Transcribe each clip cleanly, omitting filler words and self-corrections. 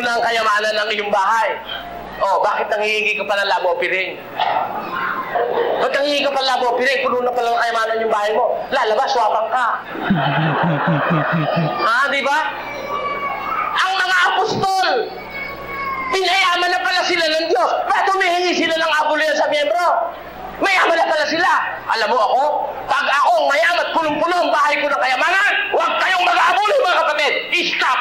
na ang kayamanan ng iyong bahay. Oh, bakit nangihingi ka pa ng love offering? Ba't nangihingi ka pa ng love offering? Puno na pala ng kayamanan yung bahay mo. Lalabas, swapang ka. Di ba? Ang mga apostol, pinayaman na pala sila ng Diyos. Ba't humihingi sila ng abuluyan sa miyembro? Mayaman na pala sila. Alam mo ako, pag akong mayaman at punong-puno ang bahay ko ng kayamanan, huwag kayong mag-aabulo mga kapatid. Stop!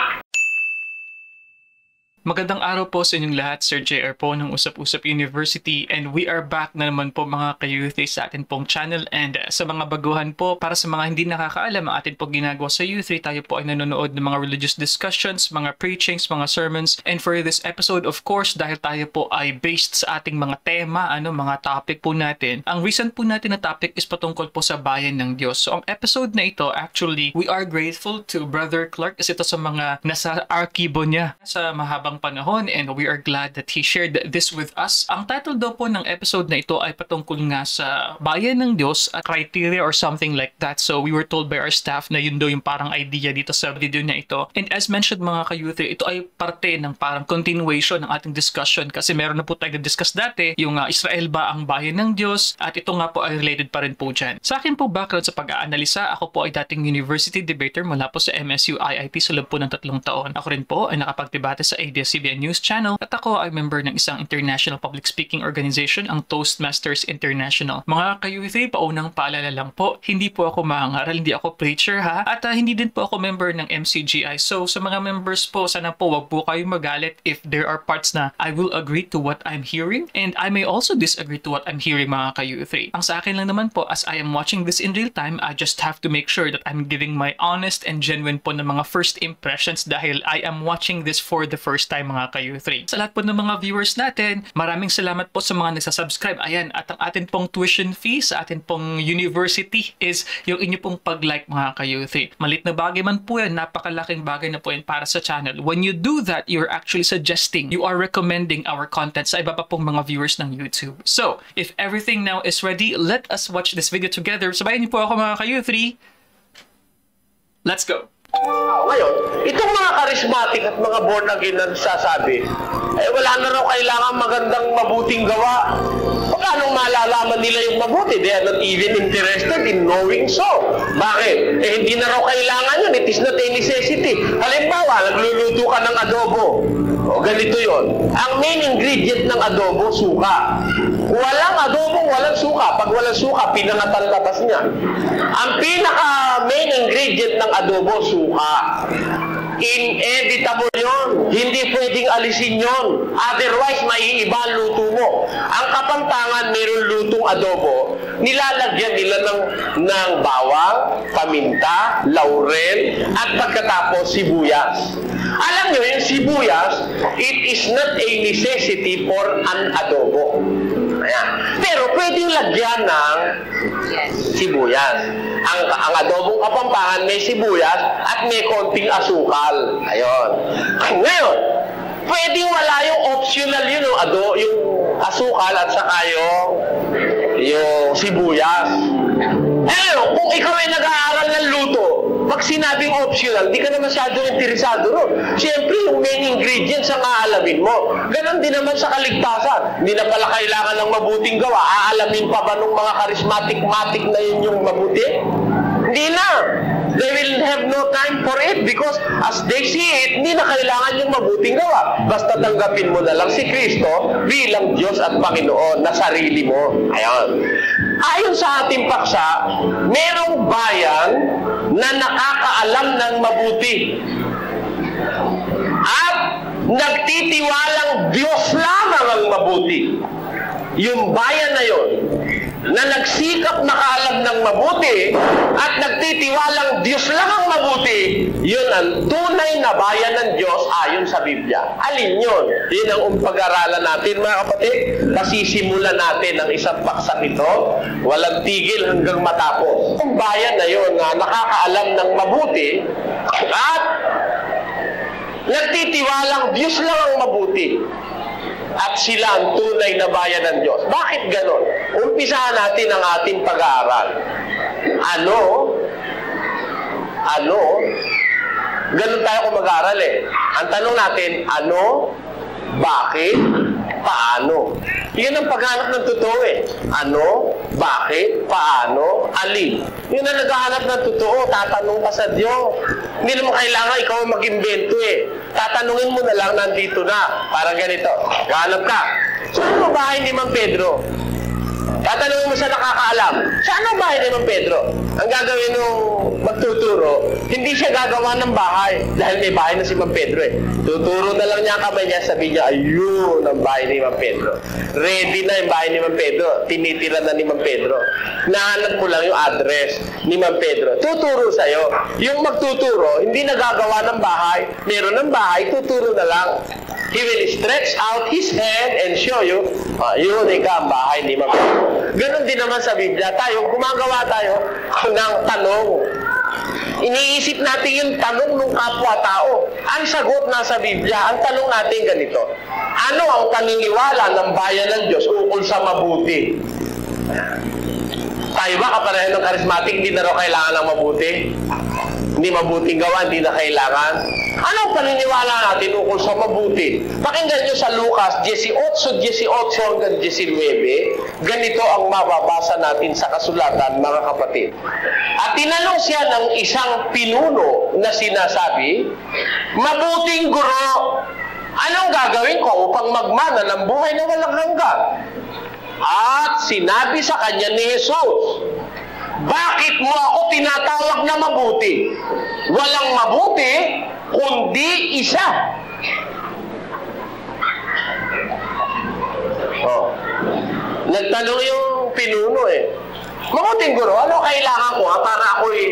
Magandang araw po sa inyong lahat, Sir JR po ng Usap-Usap University, and we are back na naman po mga ka-youth sa atin pong channel. And sa mga baguhan po, para sa mga hindi nakakaalam, ang atin pong ginagawa sa Youth, tayo po ay nanonood ng mga religious discussions, mga preachings, mga sermons. And for this episode, of course, dahil tayo po ay based sa ating mga tema, mga topic po natin, ang recent po natin na topic is patungkol po sa bayan ng Diyos. So ang episode na ito, actually, we are grateful to Brother Clark kasi ito sa mga nasa arkibo niya sa mahabang panahon, and we are glad that he shared this with us. Ang title daw po ng episode na ito ay patungkol nga sa bayan ng Diyos, a criteria or something like that. So we were told by our staff na yun daw yung parang idea dito sa video na ito. And as mentioned mga ka-youth, ito ay parte ng parang continuation ng ating discussion kasi meron na po tayo na-discuss dati yung Israel ba ang bayan ng Diyos, at ito nga po ay related pa rin po dyan. Sa akin po background sa pag-aanalisa, ako po ay dating university debater mula po sa MSU IIT sa loob po ng 3 taon. Ako rin po ay nakapagdebate sa ABS-CBN News Channel at ako ay member ng isang international public speaking organization, ang Toastmasters International. Mga ka-youth, paunang paalala lang po, hindi po ako mangaral, hindi ako preacher ha, at hindi din po ako member ng MCGI. So sa mga members po, sana po wag po kayo magalit if there are parts na I will agree to what I'm hearing and I may also disagree to what I'm hearing mga ka-youth. Ang sa akin lang naman po, as I am watching this in real time, I just have to make sure that I'm giving my honest and genuine po na mga first impressions dahil I am watching this for the first time mga ka-youth. Sa lahat po ng mga viewers natin, maraming salamat po sa mga nagsasubscribe. Ayan, at ang atin pong tuition fee sa atin pong university is yung inyo pong pag-like mga ka-youth. Malit na bagay man po yan, napakalaking bagay na po yan para sa channel. When you do that, you're actually suggesting, you are recommending our content sa iba pa pong mga viewers ng YouTube. So, if everything now is ready, let us watch this video together. Sabayan niyo po ako mga ka-youth. Let's go! Ngayon, itong mga charismatic at mga born again na sasabi, wala na raw kailangan magandang mabuting gawa. Paano malalaman nila yung mabuti? They are not even interested in knowing so. Bakit? Hindi na raw kailangan yun. It is not a necessity. Halimbawa, nagluluto ka ng adobo. O, ganito yon. Ang main ingredient ng adobo, suka. Walang adobo, walang suka. Pag walang suka, pinangatan labas niya. Ang pinaka main ingredient ng adobo, suka. Inevitable yon. Hindi pwedeng alisin yon. Otherwise, maiiba ang luto mo. Ang Kapampangan, mayroon lutong adobo. Nilalagyan nila ng bawang, paminta, laurel, at pagkatapos sibuyas. Alam nyo, yung sibuyas, it is not a necessity for an adobo. Ayan. Pero pwedeng lagyan ng sibuyas. Ang adobong Kapampangan may sibuyas at may konting asukal. Ayun. Ngayon, pwedeng wala yung optional yun, yung asukal at saka yung sibuyas. Kung ikaw ay nag-aaral ng luto, pag sinabing optional, di ka na masyado interesado ron. Siyempre, yung main ingredients ang aalamin mo. Ganon din naman sa kaligtasan. Hindi na pala kailangan ng mabuting gawa. Aalamin pa ba ng mga charismatic-matic na yun yung mabuti? Hindi na. They will have no time for it because as they see it, hindi na kailangan yung mabuting gawa. Basta tanggapin mo na lang si Kristo bilang Diyos at Panginoon na sarili mo. Ayan. Ayon sa ating paksa, merong bayan na nakakaalam ng mabuti at nagtitiwalang Diyos lamang ang mabuti. Yung bayan na yon na nagsikap nakaalam ng mabuti at nagtitiwalang Diyos lang ang mabuti, yun ang tunay na bayan ng Diyos ayon sa Biblia. Alin yun? Yun ang pag-aralan natin mga kapatid. Pasisimulan natin ang isang paksa nito, walang tigil hanggang matapos. Ang bayan na yun na nakakaalam ng mabuti at nagtitiwalang Diyos lang ang mabuti. At sila ang tunay na bayan ng Diyos. Bakit ganon? Umpisahan natin ang ating pag-aaral. Ano Ganun tayo kung mag-aaral eh. Ang tanong natin, ano, bakit, paano? Yun ang paghanap ng totoo eh. Ano, bakit, paano, alin. Yun ang naghahanap ng totoo. Tatanong ka sa Diyos. Hindi naman kailangan ikaw mag-invento eh. Tatanungin mo na lang, nandito na. Parang ganito. Gahanap ka. Saan ang bahay ni Mang Pedro? Tatanungin mo sa nakakaalam, saan ang bahay ni Mang Pedro? Ang gagawin nung magtuturo, hindi siya gagawa ng bahay dahil may bahay na si Mang Pedro eh. Tuturo na lang niya ang kamay niya, sabi niya, ayun ang bahay ni Mang Pedro. Ready na yung bahay ni Mang Pedro. Tinitira na ni Mang Pedro. Nahanap mo lang yung address ni Mang Pedro. Tuturo sa'yo. Yung magtuturo, hindi nagagawa ng bahay. Meron ng bahay, tuturo na lang. He will stretch out his hand and show you, yun ikaw ang bahay ni Mang Pedro. Ganon din naman sa Biblia. Tayo, gumagawa tayo ng tanong. Iniisip natin yung tanong ng kapwa-tao. Ang sagot nasa Biblia, ang tanong natin ganito, ano ang paniniwala ng bayan ng Diyos ukol sa mabuti? Tayo ba kapareho ng charismatic, hindi na raw kailangan ng mabuti? Hindi mabuting gawa, hindi na kailangan. Ano ang paniniwala natin ukol sa mabuti? Pakinggan nyo sa Lucas 18:18 hanggang 19. Ganito ang mababasa natin sa kasulatan, mga kapatid. At tinanong siya ng isang pinuno na sinasabi, mabuting guro, anong gagawin ko upang magmana ng buhay na walang hanggan? At sinabi sa kanya ni Jesus, bakit mo ako tinatawag na mabuti? Walang mabuti, kundi isa. Nagtanong yung pinuno eh. Mabuting guro, ano kailangan ko para ako'y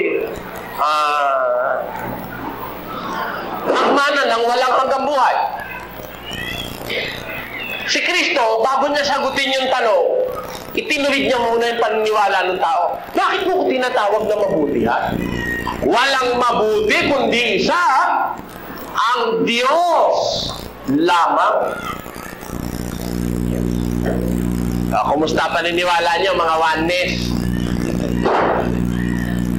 magmana ng walang hanggang buhay? Si Kristo, bago niya sagutin yung tanong, itinuwid niya muna yung paniniwala ng tao. Bakit mo ko tinatawag na mabuti, ha? Walang mabuti, kundi isa, ang Diyos lamang. Kumusta paniniwala niyo, mga oneness?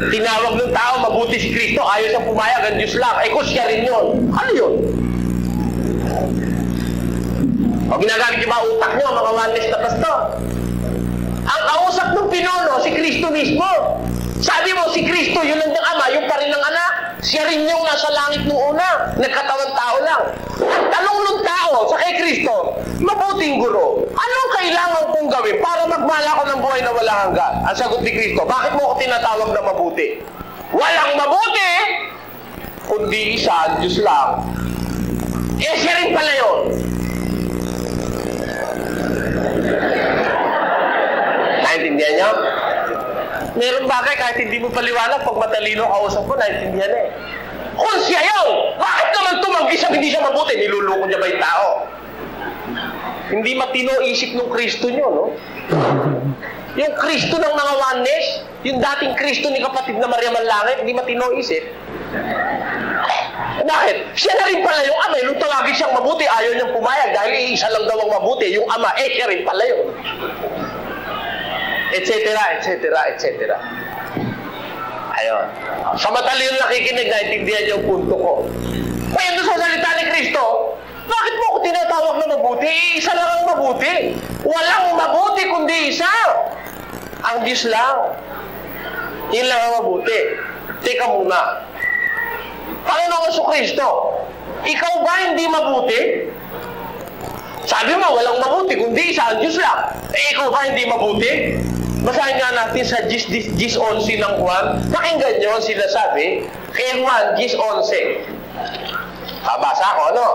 Tinawag ng tao, mabuti si Kristo, ayaw siyang pumayag, ang Diyos lang. Eh, kung siya rin yun. Ano yun? O ginagamit yung mga utak nyo, mga oneness na pastor. Ang kausap ng pinuno, si Kristo mismo. Sabi mo, si Kristo, yun ang ama, yung pa rin ng anak. Siya rin yung nasa langit nung una. Nagkatawang tao lang. Ang tanong ng tao sa kay Kristo, mabuting guro, anong kailangan kong gawin para magmala ko ng buhay na walang hanggan? Ang sagot ni Kristo, bakit mo ako tinatawag na mabuti? Walang mabuti, kundi isa, ang Diyos lang. Eh, siya rin pala yun. Naintindihan niyo? Meron bagay kahit hindi mo paliwanag, pag matalino kausap ko, naintindihan eh. Kung siya yun, bakit naman tumanggi siya, hindi siya mabuti? Niluloko niya ba yung tao? Hindi matino isip ng Kristo niyo, no? Yung Kristo ng mga oneness, yung dating Kristo ni kapatid na Maria Manlangit, hindi matino isip. Bakit? Siya na rin pala yung ama. Nung tawagin siyang mabuti, ayaw niyang pumayag dahil isa lang daw ang mabuti, yung ama, siya rin pala yun. Etc. etc. etc. Ayun. Sa matalino nakikinig, naintindihan yung punto ko. Kaya doon sa salita ni Kristo, bakit mo ako tinatawag na mabuti? Isa lang ang mabuti. Walang mabuti kundi isa. Ang Diyos lang. Yun lang ang mabuti. Teka muna. Panginoong Jesucristo, ikaw ba hindi mabuti? Sabi mo, walang mabuti kundi isa, ang Diyos lang. Ikaw ba hindi mabuti? Basahin nga natin sa 10:11 ng Juan. Pakinggan nyo ang sinasabi kay Juan 10:11. Babasa ko, ano?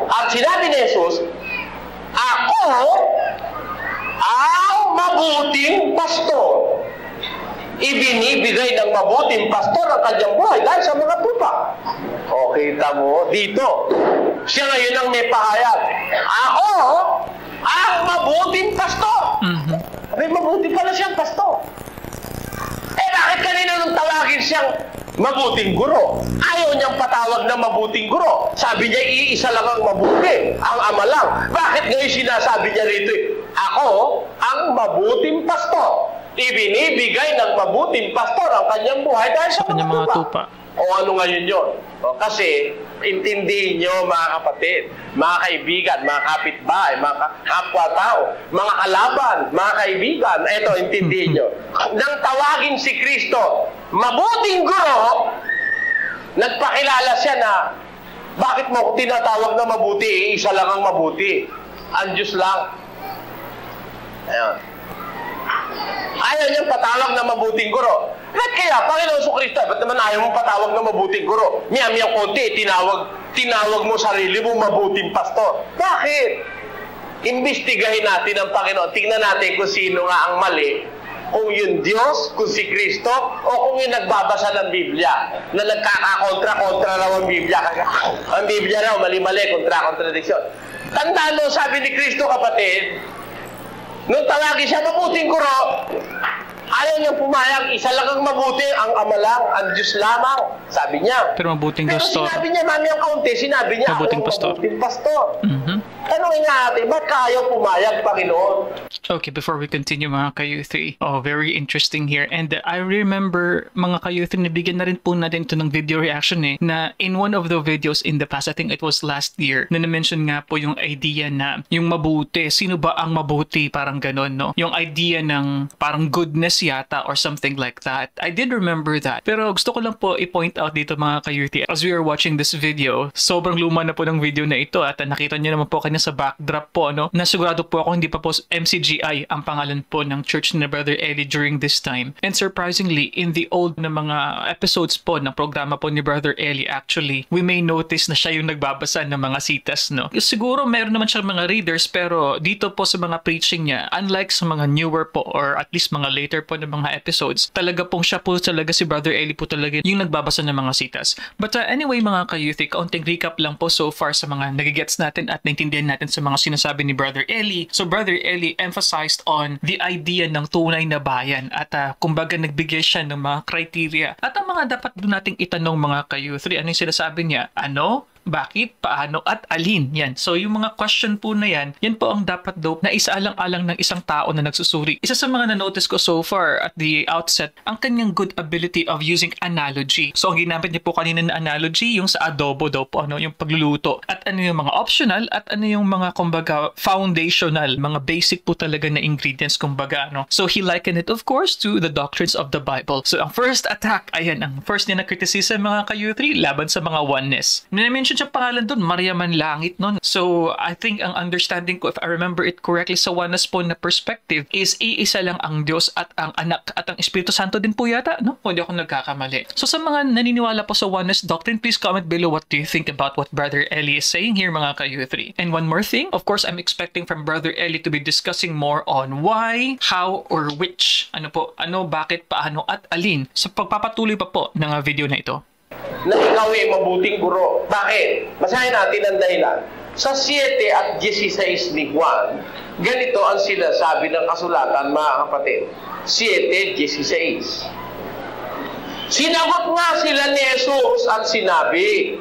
At sinabi ni Jesus, ako ang mabuting pastor. Ibinibigay ng mabuting pastor ang kanyang buhay dahil sa mga tupa. O, kita mo, dito. Siya ngayon ang may pahayag. Ako ang mabuting pastor. May mabuti pala siyang pastor. Eh, bakit kanina nung tawagin siyang mabuting guro? Ayaw niyang patawag na mabuting guro. Sabi niya, iisa lang ang mabuti. Ang ama lang. Bakit ngayon sinasabi niya rito, ako ang mabuting pastor. Ibinibigay ng mabuting pastor ang kanyang buhay dahil sa mga tupa. O ano ngayon yun? Kasi, intindihin nyo mga kapatid, mga kaibigan, mga kapitbahay, mga kapwa-tao, mga kalaban, mga kaibigan, eto, intindihin nyo. Nang tawagin si Kristo, mabuting guro, nagpakilala siya na, bakit mo tinatawag na mabuti? Isa lang ang mabuti. Ang Diyos lang. Ayan. Ayaw niyang patawag na mabuting guro. Ba't kaya, Panginoon Kristo, ba't naman ayaw mong patawag na mabuting guro? Miyam-miyam konti, tinawag mo sarili mo mabuting pastor. Bakit? Imbestigahin natin ang Panginoon. Tingnan natin kung sino nga ang mali. Kung yung Diyos, kung si Kristo, o kung yung nagbabasa ng Biblia, na nagkakakontra-kontra raw ang Biblia. Ang Biblia raw, mali-mali, kontra-kontradiksyon. Tandaan mo, sabi ni Kristo, kapatid, nung tawagin siya, mabuting guro, ayaw niyang pumayag, isa lang ang mabuti, ang Ama lang, ang Diyos lamang, sabi niya. Pero mabuting pastor. Pero sinabi niya, mami ang kaunti, sinabi niya, mabuting pastor. Mabuting pastor. Tanungin nga natin, ba't ayaw pumayag, Panginoon? Okay, before we continue mga ka-youth, very interesting here. And I remember mga ka-youth, nabigyan na rin po natin ito ng video reaction na in one of the videos in the past, I think it was last year, na na-mention nga po yung idea na yung mabuti, sino ba ang mabuti? Parang ganon, no? Yung idea ng parang goodness yata or something like that. I did remember that. Pero gusto ko lang po i-point out dito mga ka-youth, as we are watching this video, sobrang luma na po ng video na ito at nakita niyo naman po kanina sa backdrop po, no? Nasigurado po ako hindi pa po MCGI ang pangalan po ng church ni Brother Eli during this time. And surprisingly, in the old na mga episodes po ng programa po ni Brother Eli, actually, we may notice na siya yung nagbabasa ng mga sitas, no? Siguro meron naman siya mga readers, pero dito po sa mga preaching niya, unlike sa mga newer po or at least mga later po na mga episodes, talaga pong siya po talaga, si Brother Eli po talaga yung nagbabasa ng mga sitas. But anyway mga ka-youth, kaunting recap lang po so far sa mga nagigets natin at naintindihan natin sa mga sinasabi ni Brother Eli. So Brother Eli emphasized on the idea ng tunay na bayan at kumbaga nagbigay siya ng mga criteria at ang mga dapat doon nating itanong mga ka-youth. Ano yung sinasabi niya? Ano? Bakit, paano, at alin. Yan. So, yung mga question po na yan po ang dapat daw na isaalang-alang ng isang tao na nagsusuri. Isa sa mga na-notice ko so far at the outset, ang kanyang good ability of using analogy. So, ang ginamit niya po kanina na analogy, yung sa adobo daw po, yung pagluluto. At ano yung mga optional at ano yung mga, kumbaga, foundational, mga basic po talaga na ingredients, kumbaga, So, he likened it, of course, to the doctrines of the Bible. So, ang first attack, ayan, ang first niya na criticism mga ka-youth, laban sa mga oneness. Na-mention siya pangalan doon, Maria Manlangit nun. So, I think ang understanding ko, if I remember it correctly, sa oneness po na perspective, is iisa lang ang Diyos at ang Anak at ang Espiritu Santo din po yata, no? Kung hindi ako nagkakamali. So, sa mga naniniwala po sa oneness doctrine, please comment below what do you think about what Brother Eli is saying here, mga ka-youth. And one more thing, of course, I'm expecting from Brother Eli to be discussing more on why, how, or which. Ano po, ano, bakit, paano, at alin. So, pagpapatuloy pa po ng video na ito. Na ikaw ay mabuting guro. Bakit? Basahin natin ang dahilan. Sa 7 at 16 ni Juan, ganito ang sinasabi ng kasulatan, mga kapatid. 7:16. Sinagot nga sila ni Jesus at sinabi,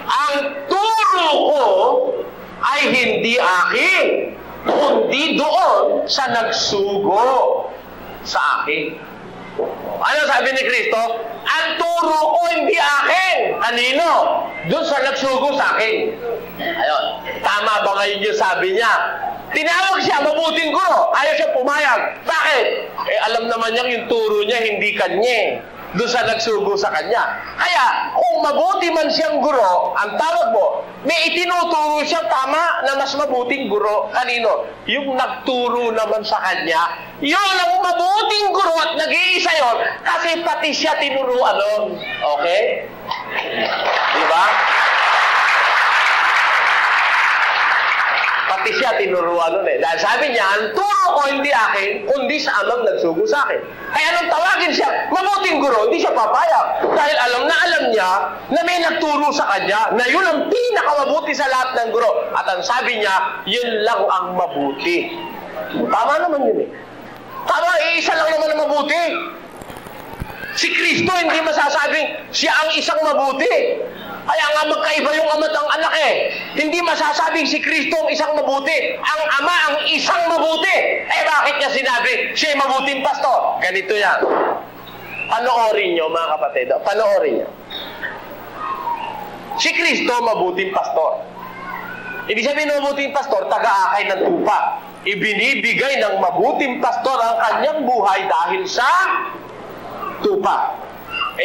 ang turo ko ay hindi akin, kundi doon sa nagsugo sa akin. Ano sabi ni Kristo? Ang turo ko hindi akin. Kanino? Doon sa nagsugo sa akin. Ayun. Tama ba ngayon yung sabi niya? Tinawag siya, mabuting guro. Ayaw siya pumayag. Bakit? Alam naman niya yung turo niya, hindi kanya. Doon sa nagsugo sa kanya. Kaya, kung mabuti man siyang guro, ang tawag mo, may itinuturo siyang tama na mas mabuting guro. Kanino? Yung nagturo naman sa kanya, yun ang mabuting guro at nag-iisa yun kasi pati siya tinuruan nun. Okay? Diba? Pati siya tinuruan nun Dahil sabi niya, ang turo ko hindi akin, kundi sa amang nagsugo sa akin. Kaya nung tawagin siya, mabuting guro, hindi siya papayag. Dahil alam niya na may nagturo sa kanya na yun ang pinakamabuti sa lahat ng guro. At ang sabi niya, yun lang ang mabuti. Tama naman yun Tama, isa lang naman ang mabuti. Si Kristo hindi masasabing siya ang isang mabuti. Kaya nga magkaiba yung ama at ang anak Hindi masasabing si Kristo ang isang mabuti. Ang ama ang isang mabuti. Bakit niya sinabi siya mabuting pastor? Ganito yan. Panoorin nyo mga kapatid. Panoorin nyo. Si Kristo, mabuting pastor. Ibig sabihin ng mabuting pastor, taga-akay ng tupa. Ibinibigay ng mabuting pastor ang kanyang buhay dahil sa tupa.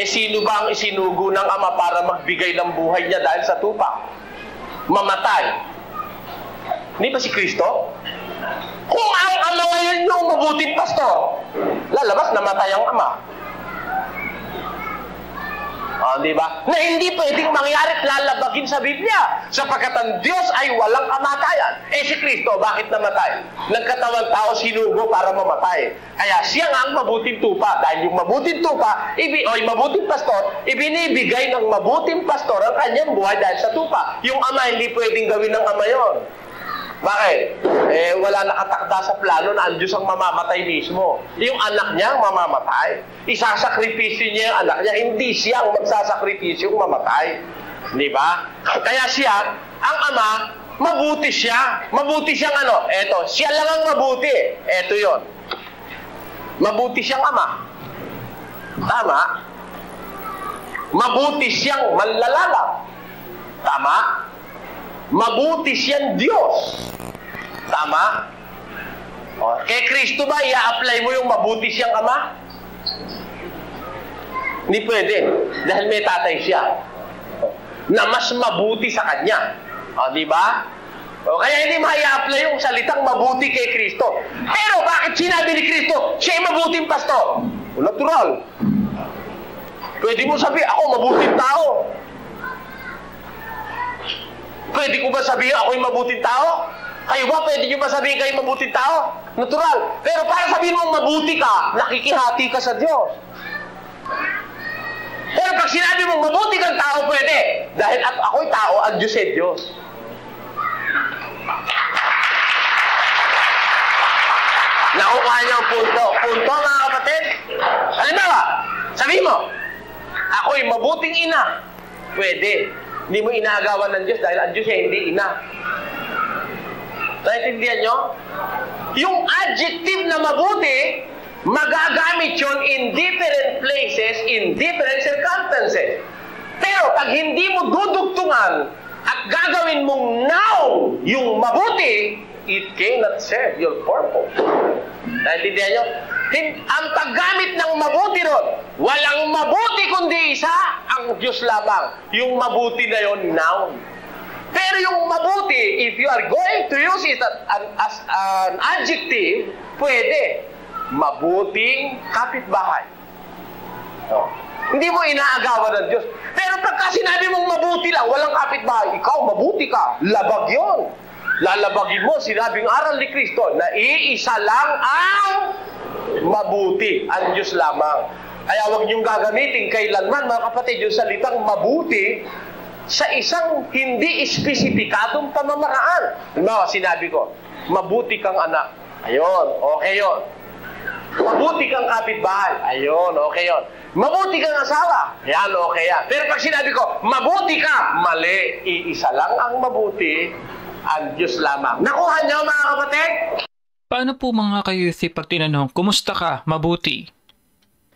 Sino ba ang isinugo ng Ama para magbigay ng buhay niya dahil sa tupa? Mamatay. Hindi ba si Kristo? Kung ang Ama ngayon yung mabuting pastor, lalabas namatay ang Ama. Di ba? Na hindi pwedeng mangyari at lalabagin sa Biblia. Sapagkat ang Diyos ay walang kamatayan. Si Kristo, bakit namatay? Nagkatawang tao sinugo para mamatay. Kaya siya nga ang mabuting tupa. Dahil yung mabuting tupa, mabuting pastor, ibinibigay ng mabuting pastor ang kanyang buhay dahil sa tupa. Yung Ama, hindi pwedeng gawin ng Ama yon. Bakit? Wala nakatakda sa plano na ang Diyos ang mamamatay mismo. Yung anak niya ang mamamatay. Isasakripisyo niya yung anak niya. Hindi siya ang magsasakripisyo kung mamatay. Di ba? Kaya siya, ang Ama, mabuti siya. Mabuti siyang ano? Eto, siya lang ang mabuti. Eto yon. Mabuti siyang Ama. Tama? Mabuti siyang manlalalang. Tama? Mabuti siyang Diyos. Tama? Kay Kristo ba, i-apply mo yung mabuti siyang Ama? Hindi pwede. Dahil may tatay siya. Na mas mabuti sa kanya. Di ba? Kaya hindi ma-i-apply yung salitang mabuti kay Kristo. Pero bakit sinabi ni Kristo, siya ay mabuting pastor? Natural. Pwede mo sabihin, ako mabuting tao. Pwede ko ba sabihin ako'y mabuting tao? Kayo ba, pwede nyo ba sabihin kayo mabuting tao? Natural. Pero para sabihin mo mabuti ka, nakikihati ka sa Diyos. Pero pag sinabi mo mabuti kang tao, pwede. Dahil at ako'y tao, ang Diyos ay Diyos. Nakukuha niyo ang punto. Punto, mga kapatid. Halimbawa, sabihin mo, ako'y mabuting ina. Pwede. Hindi mo inaagawan ng Diyos dahil ang Diyos ay hindi ina. Naintindihan nyo? Yung adjective na mabuti, magagamit yun in different places, in different circumstances. Pero pag hindi mo dudugtungan at gagawin mong noun yung mabuti, it cannot serve your purpose. Naintindihan nyo? Ang paggamit ng mabuti ron, walang mabuti kundi isa, ang Diyos lamang. Yung mabuti na yon, noun. Pero yung mabuti, if you are going to use it as an adjective, pwede. Mabuting kapitbahay. Hindi mo inaagawan ng Diyos. Pero pagka sinabi mong mabuti lang, walang kapitbahay, ikaw mabuti ka, labag yon. Lalabagin mo, sinabing aral ni Kristo, na iisa lang ang mabuti, ang Diyos lamang. Kaya huwag niyong gagamitin kailanman, mga kapatid, yung salitang mabuti sa isang hindi espesipikadong pamamaraan. Halimbawa, sinabi ko, mabuti kang anak. Ayun, okay yun. Mabuti kang kapitbahay. Ayun, okay yun. Mabuti kang asawa. Yan, okay yan. Pero pag sinabi ko, mabuti ka, mali. Iisa lang ang mabuti, ang Diyos lamang. Nakuha niyo, mga kapatid? Paano po mga ka-youth pag tinanong, kumusta ka? Mabuti?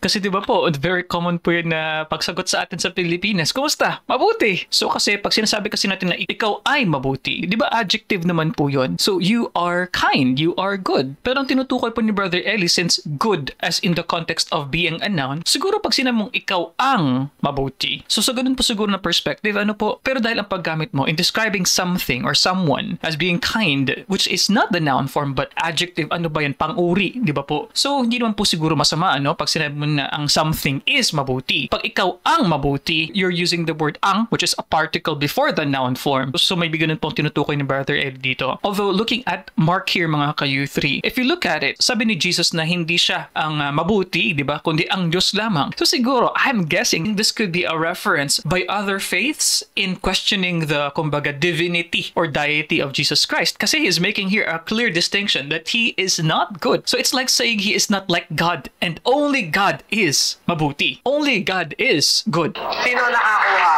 Kasi di ba po, very common po yun na pagsagot sa atin sa Pilipinas, kumusta? Mabuti! So kasi pag sinasabi kasi natin na ikaw ay mabuti, di ba adjective naman po yun? So you are kind, you are good. Pero ang tinutukoy po ni Brother Eli, since good as in the context of being a noun, siguro pag sinabi mong ikaw ang mabuti. So sa ganun po siguro na perspective, ano po, pero dahil ang paggamit mo in describing something or someone as being kind, which is not the noun form but adjective, ano ba yan? Pang-uri, di ba po? So hindi naman po siguro masama, ano? Pag sinabi mo na ang something is mabuti. Pag ikaw ang mabuti, you're using the word ang, which is a particle before the noun form. So may ganun pong tinutukoy ni Brother Ed dito. Although looking at Mark here mga ka-U3, if you look at it, sabi ni Jesus na hindi siya ang mabuti, di ba? Kundi ang Diyos lamang. So siguro, I'm guessing this could be a reference by other faiths in questioning the, kumbaga, divinity or deity of Jesus Christ. Kasi he is making here a clear distinction that he is not good. So it's like saying he is not like God and only God is mabuti. Only God is good. Sino nakakuha?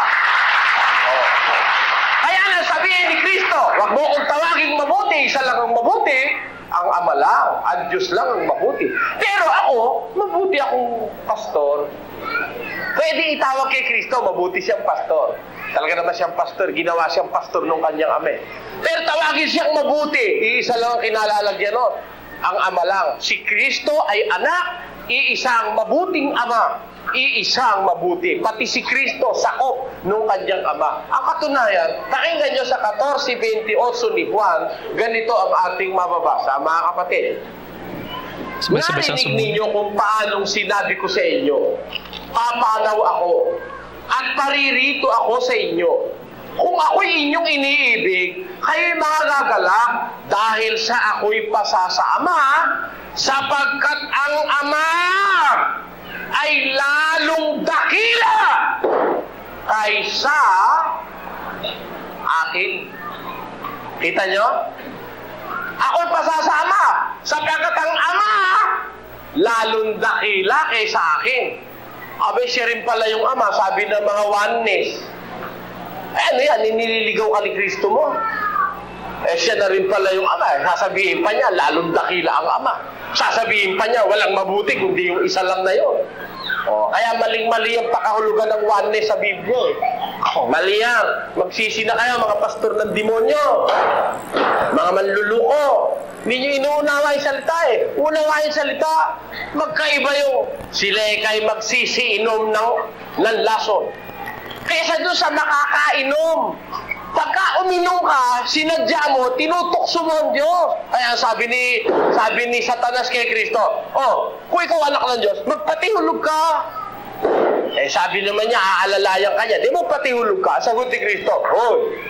Kaya na sabihin ni Kristo, wag mo kong tawaging mabuti, isa lang ang mabuti, ang Ama lang, ang Diyos lang ang mabuti. Pero ako, mabuti akong pastor. Pwede itawag kay Kristo, mabuti siyang pastor. Talaga naman siyang pastor, ginawa siyang pastor ng kanyang ama. Pero tawagin siyang mabuti. Iisa lang ang kinalalagyan nun. Ang ama lang. Si Kristo ay anak, iisang mabuting ama. Iisang mabuti. Pati si Kristo sakop nung kanyang ama. Ang katunayan, pakinggan nyo sa 14:28 ni Juan, ganito ang ating mababasa, mga kapatid. Narinig ninyo kung paanong sinabi ko sa inyo, papanaw ako at paririto ako sa inyo. Kung ako'y inyong iniibig, kayo'y mga gagalak dahil sa ako'y pasasama, sapagkat ang ama ay lalong dakila kaysa akin. Kita nyo? Ako'y pasasama, sapagkat ang ama lalong dakila kaysa akin. Abay, siya rin pala yung ama, sabi ng mga oneness. Ano yan, nililigaw ka ni Kristo mo. Siya na rin pala yung ama. Sasabihin pa niya, lalong dakila ang ama. Sasabihin pa niya, walang mabuti, kundi yung isa lang na yun. Kaya maling-mali ang pakahulugan ng oneness sa Biblia. Mali yan. Magsisi na kayo, mga pastor ng demonyo. Mga manluluko. Hindi nyo inuunawa yung salita Unawa yung salita, magkaiba yung sila kay magsisiinom ng lason. Kaysa doon sa makakainom. Pagka uminom ka, sinadya mo, tinutokso mo ang Diyos. Kaya sabi ni Satanas kay Kristo, kung ikaw anak ng Diyos, magpatihulog ka. Sabi naman niya, aalalayan ka niya. Di mo patihulog ka? Sagot ni Kristo,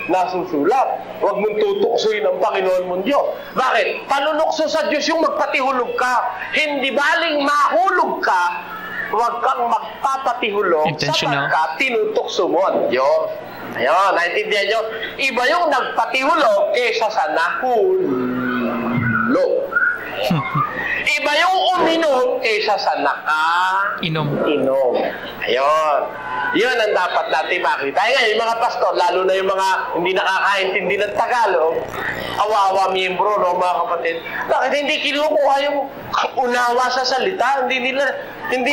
nasusulat. Huwag mong tutuksoin ang Panginoon mong Diyos. Bakit? Panunokso sa Diyos yung magpatihulog ka. Hindi baling mahulog ka, huwag kang magpapatihulog sapagkat tinutokso mo ang Diyos. Ayun, naintindihan nyo? Iba yung nagpatihulog kaysa sa nahulog. Iba yung uminom kaysa sa inom. Ayun. Yun ang dapat natin makita. Ngayon, yung mga pastor, lalo na yung mga hindi nakakaintindi ng Tagalog, awa-awa miyembro, no, mga kapatid. Bakit hindi kinukuha yung unawa sa salita? Hindi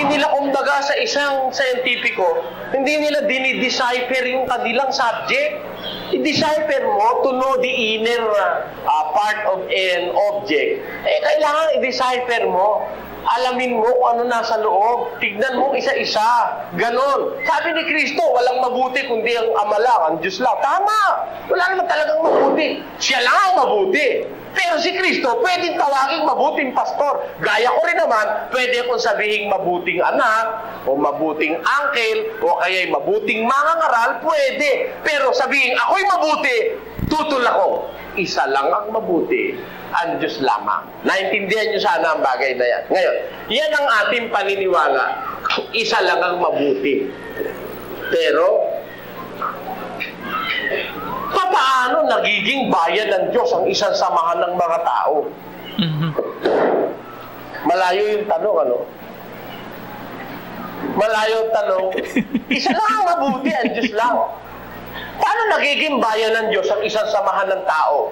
nila kumbaga sa isang scientifico, hindi nila dinidecipher yung kanilang subject. I-decipher mo to know the inner part of an object. Kailangan i-decipher mo. Alamin mo kung ano nasa loob. Tignan mo isa-isa. Ganon. Sabi ni Kristo, walang mabuti kundi ang ama lang, ang Diyos lang. Tama! Wala naman talagang mabuti. Siya lang ang mabuti. Pero si Kristo, pwedeng tawaging mabuting pastor. Gaya ko rin naman, pwede akong sabihin mabuting anak, o mabuting uncle, o kaya'y mabuting mangangaral, pwede. Pero sabihin, ako'y mabuti, tutol ako. Isa lang ang mabuti, ang Diyos lamang. Naintindihan niyo sana ang bagay na yan. Ngayon, yan ang ating paniniwala. Isa lang ang mabuti. Pero, paano nagiging bayan ng Diyos ang isang samahan ng mga tao? Malayo yung tanong, ano? Malayo yung tanong. Isa lang ang mabuti, ang Diyos lang. Paano nagiging bayan ng Diyos ang isang samahan ng tao?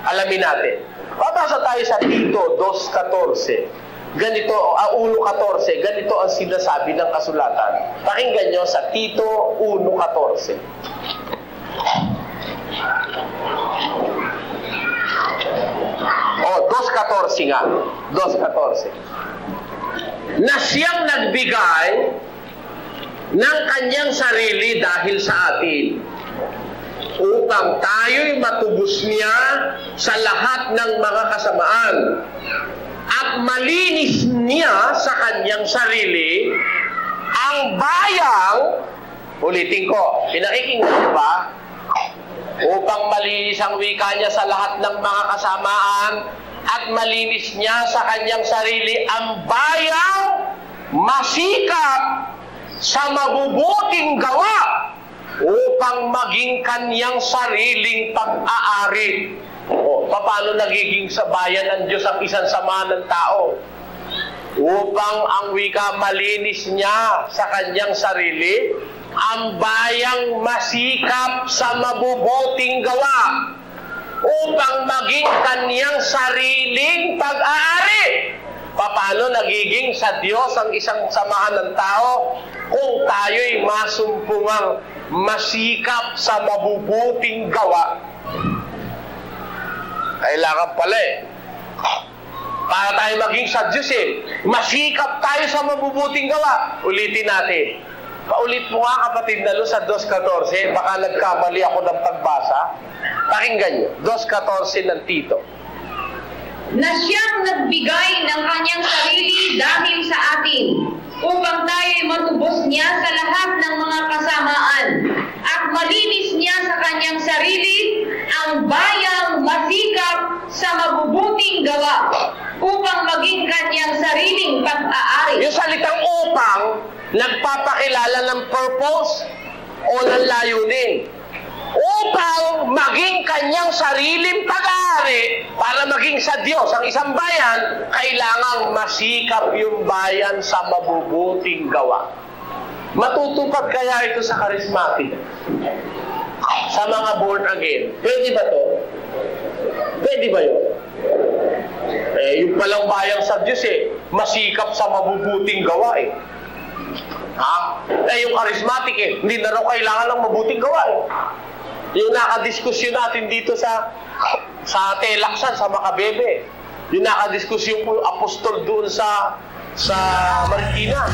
Alamin natin. Babasa tayo sa Tito 2:14. Ganito, 1:14. Ganito ang sinasabi ng kasulatan. Pakinggan nyo sa Tito 1:14. 2:14 nga. 2:14. Na siyang nagbigay ng kanyang sarili dahil sa atin, upang tayo'y matubos niya sa lahat ng mga kasamaan at malinis niya sa kanyang sarili ang bayang, ulitin ko, pinakikinggan niyo ba? Upang malinis ang wika niya sa lahat ng mga kasamaan at malinis niya sa kanyang sarili ang bayang masikap sa mabubuting gawa upang maging kanyang sariling pag-aari. Paano nagiging sa bayan ng Diyos ang isang samahan ng tao? Upang ang wika malinis niya sa kanyang sarili, ang bayang masikap sa mabubuting gawa, upang maging kanyang sariling pag-aari. Paano nagiging sa Diyos ang isang samahan ng tao kung tayo'y masumpungang masikap sa mabubuting gawa. Kailangan pala para tayo maging sa Diyos masikap tayo sa mabubuting gawa. Ulitin natin. Paulit mo nga, kapatid na sa 2.14, baka nagkamali ako ng pagbasa. Pakinggan nyo, 2.14 ng Tito. Na siyang nagbigay ng kanyang sarili dahil sa atin, upang tayo'y matubos niya sa lahat ng mga kasamaan, at malinis niya sa kanyang sarili ang bayang masikap sa mabubuting gawa, upang maging kanyang sariling pag-aari. Yung salitang upang, nagpapakilala ng purpose o ng layunin. Upang maging kanyang sariling pag-aari para maging sa Diyos ang isang bayan, kailangang masikap yung bayan sa mabubuting gawa. Matutupad kaya ito sa charismatic? Sa mga born again? Pwede ba to? Pwede ba yun? Yung palang bayang sa Diyos masikap sa mabubuting gawa yung charismatic hindi na raw kailangan ng mabuting gawa Yung nakadiskusyon natin dito sa Telaksan, sa Makabebe. Yung nakadiskusyon po apostol doon sa Marikina.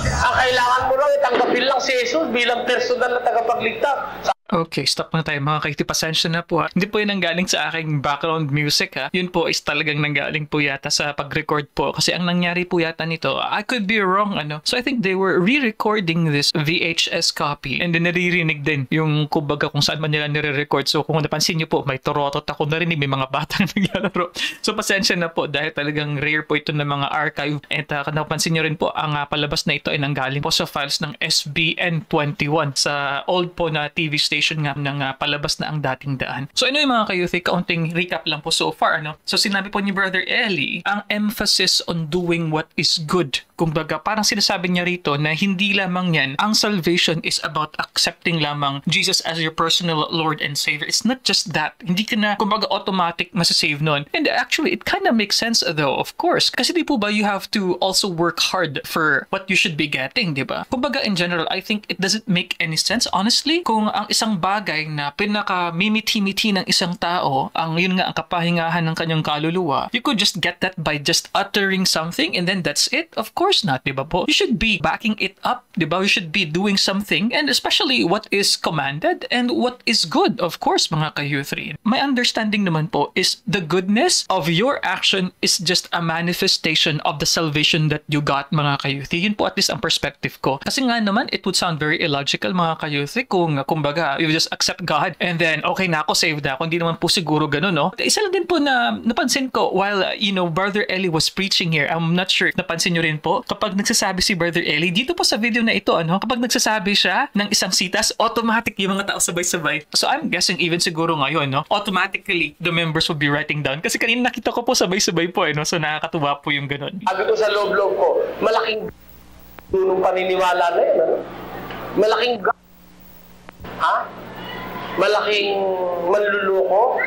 Ang kailangan mo raw tanggapin lang si Jesus bilang personal na tagapagligtas. Okay, stop na tayo mga kaiti. Pasensya na po Hindi po yun nanggaling sa aking background music Yun po is talagang nanggaling po yata sa pag-record po. Kasi ang nangyari po yata nito, I could be wrong So I think they were re-recording this VHS copy. And then naririnig din yung kumbaga kung saan man nila nire-record. So kung napansin nyo po, may torotot ako narinig, may mga batang naglalaro. So pasensya na po dahil talagang rare po ito ng mga archive. And napansin nyo rin po, ang palabas na ito ay nanggaling po sa files ng SBN 21 sa old po na TV station nga ng palabas na ang dating daan. So ano yung mga kayuthi, kaunting recap lang po so far So sinabi po ni Brother Eli, ang emphasis on doing what is good. Kumbaga parang sinasabi niya rito na hindi lamang yan, ang salvation is about accepting lamang Jesus as your personal Lord and Savior. It's not just that. Hindi ka na kumbaga automatic masasave nun. And actually, it kind of makes sense though, of course. Kasi di po ba you have to also work hard for what you should be getting, di ba? Kumbaga in general, I think it doesn't make any sense honestly kung ang isang bagay na pinaka-mimiti-miti ng isang tao, ang yun nga ang kapahingahan ng kanyang kaluluwa, you could just get that by just uttering something and then that's it? Of course not, di ba po? You should be backing it up, di ba? You should be doing something and especially what is commanded and what is good, of course, mga ka-youth. My understanding naman po is the goodness of your action is just a manifestation of the salvation that you got, mga ka-youth. Yun po at least ang perspective ko. Kasi nga naman, it would sound very illogical, mga ka-youth, kung kumbaga, you just accept God and then okay na ako, saved na ako. Hindi naman po siguro ganun, Isa lang din po na napansin ko while, Brother Eli was preaching here. I'm not sure if napansin nyo rin po, kapag nagsasabi si Brother Eli, dito po sa video na ito, kapag nagsasabi siya ng isang sitas, automatic yung mga tao sabay-sabay. So I'm guessing even siguro ngayon, automatically the members will be writing down. Kasi kanina nakita ko po sabay-sabay po, So nakakatuwa po yung ganun. Sabi ko sa loob-loob ko, malaking dunong paniniwala na yun, Malaking malaking manluloko,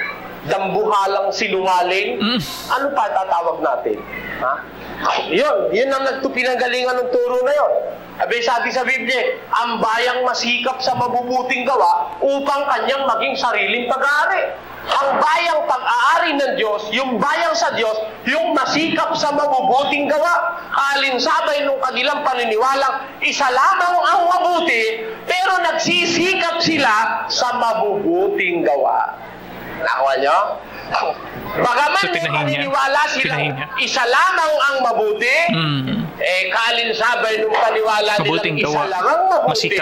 dambuhalang sinungaling, ano pa tatawag natin? Yun ang pinanggalingan ng turo na yun. Sabi sa Biblia, ang bayang masikap sa mabubuting gawa upang kanyang maging sariling pag-aari. Ang bayang pag-aari ng Diyos, yung bayang sa Diyos, yung masikap sa mabubuting gawa, alinsabay nung kanilang paniniwalang isa lamang ang mabuti, pero nagsisikap sila sa mabubuting gawa. Nakuha nyo? Bagaman may paniniwala sila, isa lamang ang mabuti, kalinsabay nung paniwala nilang isa lang ang mabuti,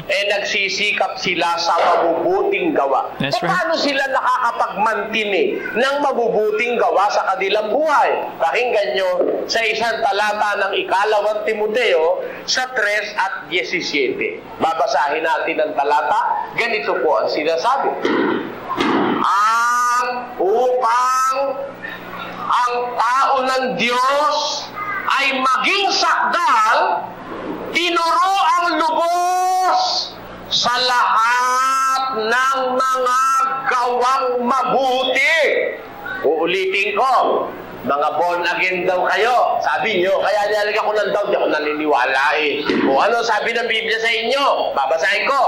nagsisikap sila sa mabubuting gawa. Paano sila nakakapagmantini ng mabubuting gawa sa kanilang buhay? Pakinggan nyo sa isang talata ng 2 Timoteo sa 3 at 17. Babasahin natin ang talata. Ganito po ang sinasabi. Upang ang tao ng Diyos ay maging sakdal, tinuro ang lubos sa lahat ng mga gawang mabuti. Uulitin ko. Mga born again daw kayo. Sabi nyo, kaya nilalagyan ko ng daw, di ako naniniwala eh. O ano sabi ng Biblia sa inyo? Babasahin ko.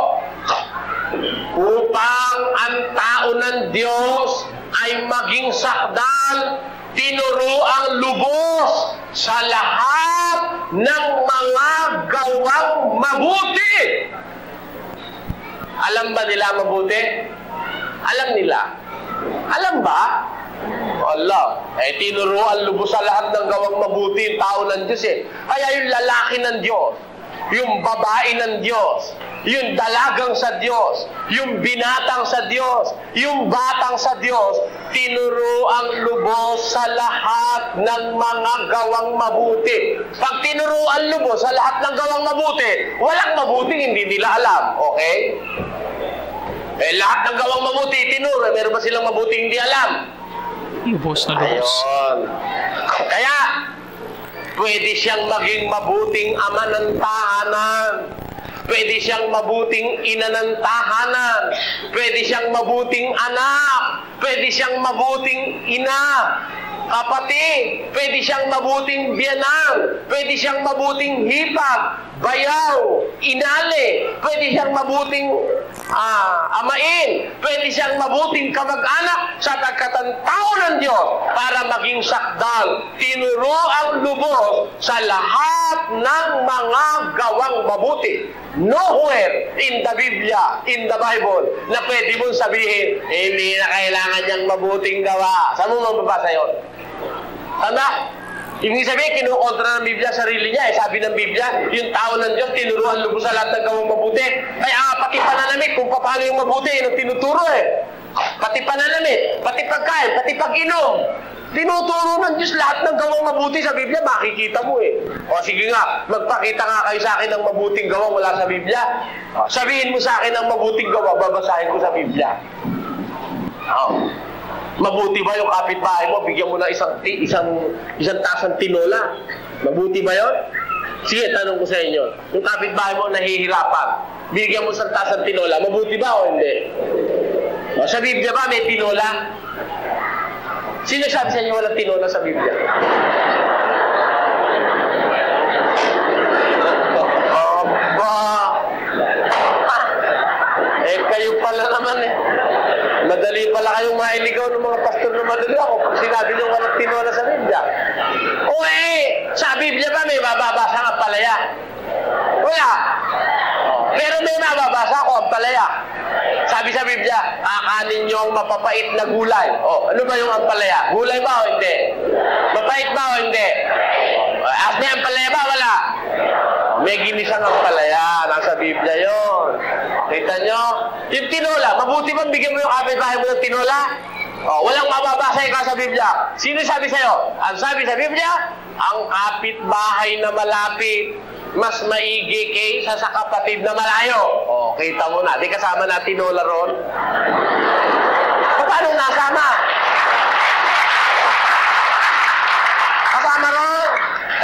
Upang ang tao ng Diyos ay maging sakdal, tinuro ang lubos sa lahat ng mga gawang mabuti. Alam ba nila mabuti? Alam nila. Alam ba? Allah. Tinuro ang lubos sa lahat ng gawang mabuti yung tao ng Diyos eh. Kaya yung lalaki ng Diyos, yung babae ng Diyos, yung dalagang sa Diyos, yung binatang sa Diyos, yung batang sa Diyos, tinuro ang lubos sa lahat ng mga gawang mabuti. Pag tinuro ang lubos sa lahat ng gawang mabuti, walang mabuti, hindi nila alam. Okay? Lahat ng gawang mabuti, tinuro. Meron ba silang mabuti hindi alam? Lubos na lubos. Ayun. Kaya, pwede siyang maging mabuting ama ng tahanan. Pwede siyang mabuting ina ng tahanan. Pwede siyang mabuting anak. Pwede siyang mabuting ina. Kapatid, pwede siyang mabuting biyanang. Pwede siyang mabuting hipag, bayaw, inale. Pwede siyang mabuting amain. Pwede siyang mabuting kamag-anak sapagkat ang tao ng Diyos para maging sakdal. Tinuro ang lubos sa lahat ng mga gawang mabuti. Nowhere in the Biblia, in the Bible, na pwede mong sabihin, hindi na kailangan niyang mabuting gawa. Saan mo mababasa yun? Tanda? Ibig sabihin, kinukontra ng Biblia sarili niya. Sabi ng Biblia, yung tao ng Diyos, tinuruan lubos sa lahat ng gawang mabuti. Kaya pati pananamit, kung paano yung mabuti, yun ang tinuturo eh. Pati pananamit, pati pagkain, pati pag-inom. Tinuturo ng Diyos lahat ng gawang mabuti sa Biblia, makikita mo eh. O sige nga, magpakita nga kayo sa akin ng mabuting gawa wala sa Biblia. Sabihin mo sa akin ng mabuting gawa, babasahin ko sa Biblia. Mabuti ba yung kapitbahay mo, bigyan mo na isang tasang tinola? Mabuti ba yun? Sige, tanong ko sa inyo. Yung kapitbahay mo nahihirapan, bigyan mo isang tasang tinola, mabuti ba o hindi? O, sa Biblia ba may tinola? Sino sabi sa inyo walang tinola sa Biblia? Kayo pala naman eh. Madali pala kayong mailigaw ng mga pastor na madali ako pag sinabi nyo walang tinola sa Biblia. O sa Biblia ba may mababasa ang palaya? Wala. Pero may mababasa ako ang palaya. Sabi sa Biblia, kakanin nyo ang mapapait na gulay. Ano ba yung ampalaya? Gulay ba o hindi? Mapait ba o hindi? As may ampalaya ba? Wala. May ginisang ampalaya. Nasa Biblia yon. Kita nyo? Yung tinola, mabuti bang bigyan mo yung kapitbahay mo ng tinola? Walang mababasa ka sa Biblia. Sino sabi sa'yo? Ang sabi sa Biblia, ang kapitbahay na malapit, mas maigi kaysa sa kapatid na malayo. Kita mo na. Di kasama na tinola ron. Paano nasama? Kasama ron.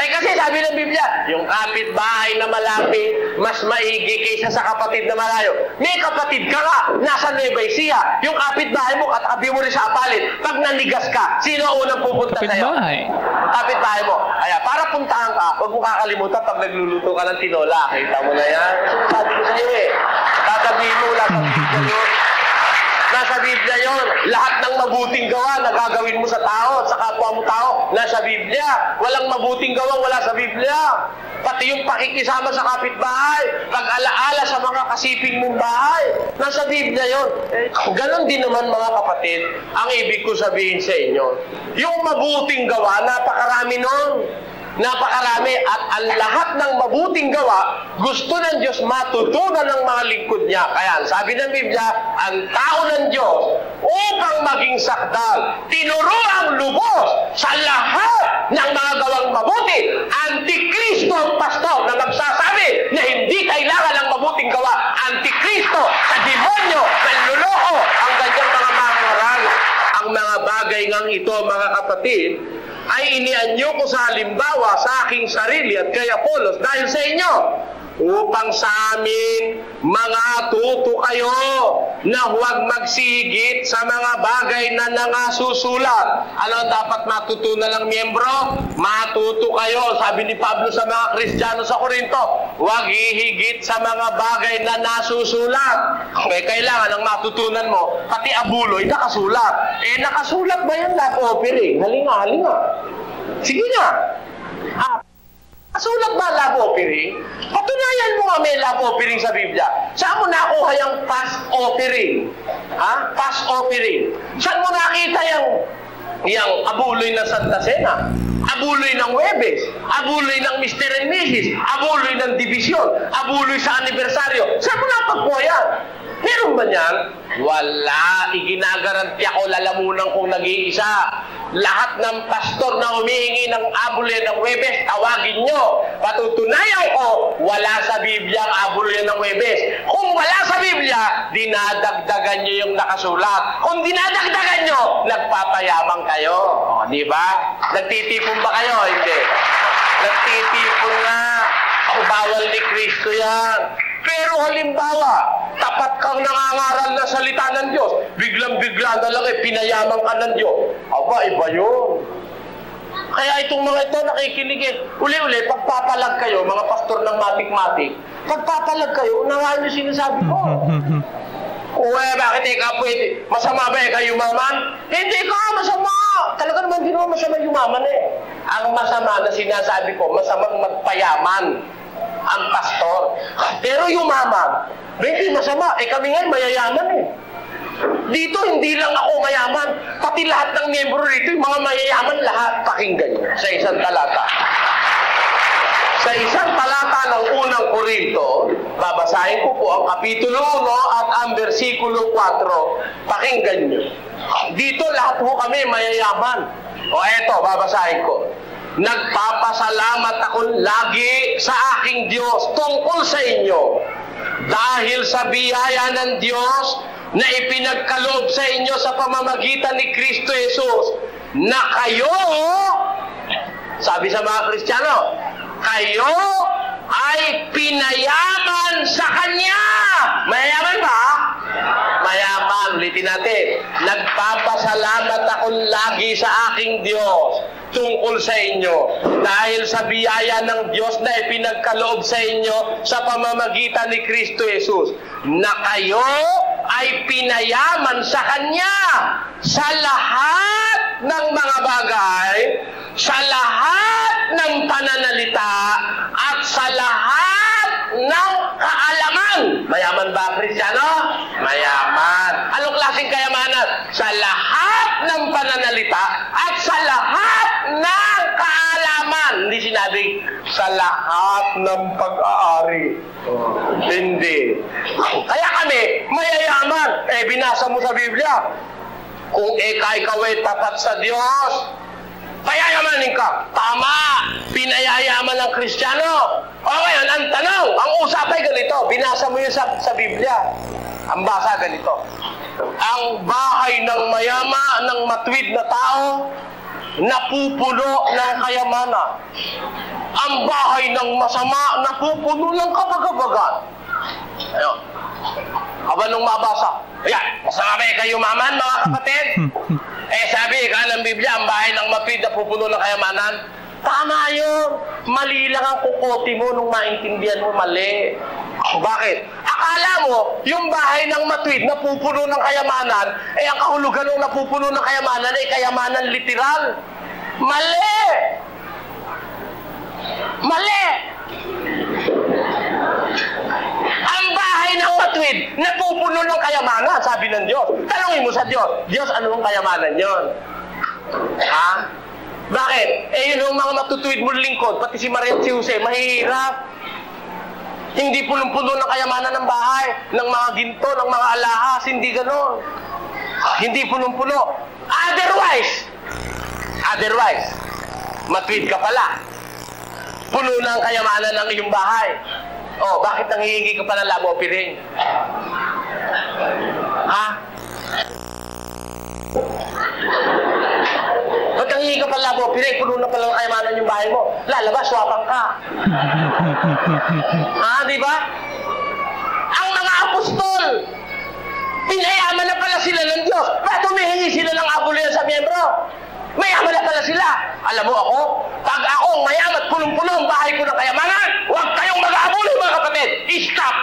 Kasi sabi ng Biblia, yung kapitbahay na malapit, mas maigi kaysa sa kapatid na malayo. May kapatid ka nga, nasa Nueva Ecija. Yung kapitbahay mo, katabi mo rin sa apalit. Pag nanigas ka, sino unang pupunta sa'yo? Kapitbahay mo. Kaya para puntahan ka, huwag mo kakalimutan pag nagluluto ka ng tinola. Kita mo na yan. Sabi ko sa'yo eh. Tatabihin mo lang nasa Biblia yon. Lahat ng mabuting gawa na gagawin mo sa tao at sa kapwa mo tao, nasa Biblia. Walang mabuting gawa, wala sa Biblia. Pati yung pakikisama sa kapitbahay, pag-alaala sa mga kasiping mong bahay, nasa Biblia yon. Ganon din naman mga kapatid, ang ibig ko sabihin sa inyo. Yung mabuting gawa, napakarami nun. Napakarami at ang lahat ng mabuting gawa, gusto ng Diyos matutunan ng mga lingkod niya. Kaya sabi ng Biblia, ang tao ng Diyos upang maging sakdal, tinuro ang lubos sa lahat ng mga gawang mabuti. Antikristo ang pastor na magsasabi na hindi kailangan ng mabuting gawa. Antikristo sa demonyo, manluloko ang ganyang mga mangaral. Ang mga bagay ngang ito, mga kapatid, ay inianyo ko sa halimbawa sa aking sarili at kay Apolos dahil sa inyo upang sa amin mga tuto kayo na huwag magsigit sa mga bagay na nangasusulat. Ano ang dapat matutunan ng miyembro? Matuto kayo, sabi ni Pablo sa mga Kristiyano sa Korinto, huwag hihigit sa mga bagay na nasusulat. May kailangan ang matutunan mo, pati abuloy nakasulat. Nakasulat ba yan love offering? Halinga. Sige nga. Sulat ba love offering? Patunayan mo nga may love offering sa Biblia. Saan mo nakuha yung past offering? Past offering. Saan mo nakita yung abuloy ng Santa Cena? Abuloy ng Huwebes? Abuloy ng Mr. and Mrs.? Abuloy ng Division? Abuloy sa anibersaryo? Saan mo napagkuha yan? Meron ba niyan? Wala. Iginagaranti ako, lalamunan kong nag-iisa. Lahat ng pastor na humihingi ng abuloy ng Huwebes, tawagin nyo. Patutunayan ko, wala sa Biblia ang abuloy ng Huwebes. Kung wala sa Biblia, dinadagdagan nyo yung nakasulat. Kung dinadagdagan nyo, nagpapayamang kayo. Di ba? Nagtitipon ba kayo? Hindi. Nagtitipon nga. Ang bawal ni Kristo yan. Pero halimbawa, tapat kang nangangaral na salita ng Diyos, biglang-bigla na lang pinayaman ka ng Diyos. Aba, iba yun. Kaya itong mga ito nakikinig uli-uli, pagpapalag kayo, mga pastor ng matik-matik, pagpapalag kayo, unawain niyo sinasabi ko. Bakit ikaw pwede? Masama ba ikaw yumaman? Hindi ka, masama. Talaga naman hindi naman masama yumaman Ang masama na sinasabi ko, masamang magpayaman ang pastor. Pero yumaman, hindi masama. Kami ngayon mayayaman Dito, hindi lang ako mayaman. Pati lahat ng miyembro dito, yung mga mayayaman lahat, pakinggan nyo sa isang talata. Sa isang talata ng unang Korinto, babasahin ko po ang Kapitulo 1 at ang versikulo 4. Pakinggan nyo. Dito lahat po kami mayayaman. Eto, babasahin ko. Nagpapasalamat ako lagi sa aking Diyos tungkol sa inyo dahil sa biyaya ng Diyos na ipinagkaloob sa inyo sa pamamagitan ni Kristo Jesus na kayo, sabi sa mga Kristiyano, kayo ay pinayaman sa Kanya. Mayayaman ba? Mayaman. Ulitin natin. Nagpapasalamat ako lagi sa aking Diyos tungkol sa inyo dahil sa biyaya ng Diyos na ipinagkaloob sa inyo sa pamamagitan ni Kristo Jesus na kayo ay pinayaman sa Kanya sa lahat ng mga bagay, sa lahat ng pananalita at sa lahat ng kaalaman. Mayaman ba, Kristiyano? Mayaman. Anong klaseng kayamanan? Sa lahat ng pananalita at sa lahat ng kaalaman. Hindi sinabi sa lahat ng pag-aari. Hindi. Kaya kami, mayayaman. Binasa mo sa Biblia. Kung ikaw ay tapat sa Diyos, payayamanin ka. Tama. Pinayayaman ng Kristiyano. O ngayon, ang tanong, ang usapay ganito. Binasa mo yun sa Biblia. Ang basa ganito. Ang bahay ng mayama, ng matuwid na tao, napupuno ng kayamanan. Ang bahay ng masama, napupuno ng kabagabagan. Ayun. Aba nung mabasa. Ayan, masama ba kayo maman, mga kapatid? Sabi ka ng Biblia, ang bahay ng matuwid na pupuno ng kayamanan. Tama yun. Mali lang ang kukote mo nung maintindihan mo mali. Bakit? Akala mo, yung bahay ng matuwid na pupuno ng kayamanan, ang kahulugan ng napupuno ng kayamanan ay kayamanan literal. Mali! Mali! Ang bahay ng matuwid napupuno ng kayamanan, sabi ng Diyos. Tanungin mo sa Diyos, Diyos, ano ang kayamanan yon? Ha? Bakit? Yun ang mga matutuwid mo lingkod, pati si Maria at si Jose, mahirap. Hindi punong-puno ng kayamanan ng bahay, ng mga ginto, ng mga alahas, hindi ganon. Hindi punong-puno. Otherwise, matuwid ka pala. Puno na ang kayamanan ng iyong bahay. Bakit nanghihingi ka pa ng love offering? Ha? Ba't nanghihingi ka ka pala mo, puno na pala ng kayamanan yung bahay mo. Lalabas, swapang ka. Di ba? Ang mga apostol, pinayaman na pala sila ng Diyos. Ba't humihingi sila ng abuluyan sa miyembro? Mayaman na pala sila. Alam mo ako, pag akong mayaman at punong-puno ang bahay ko ng kayamanan, huwag kayong mag-aabuloy mga kapatid. Stop!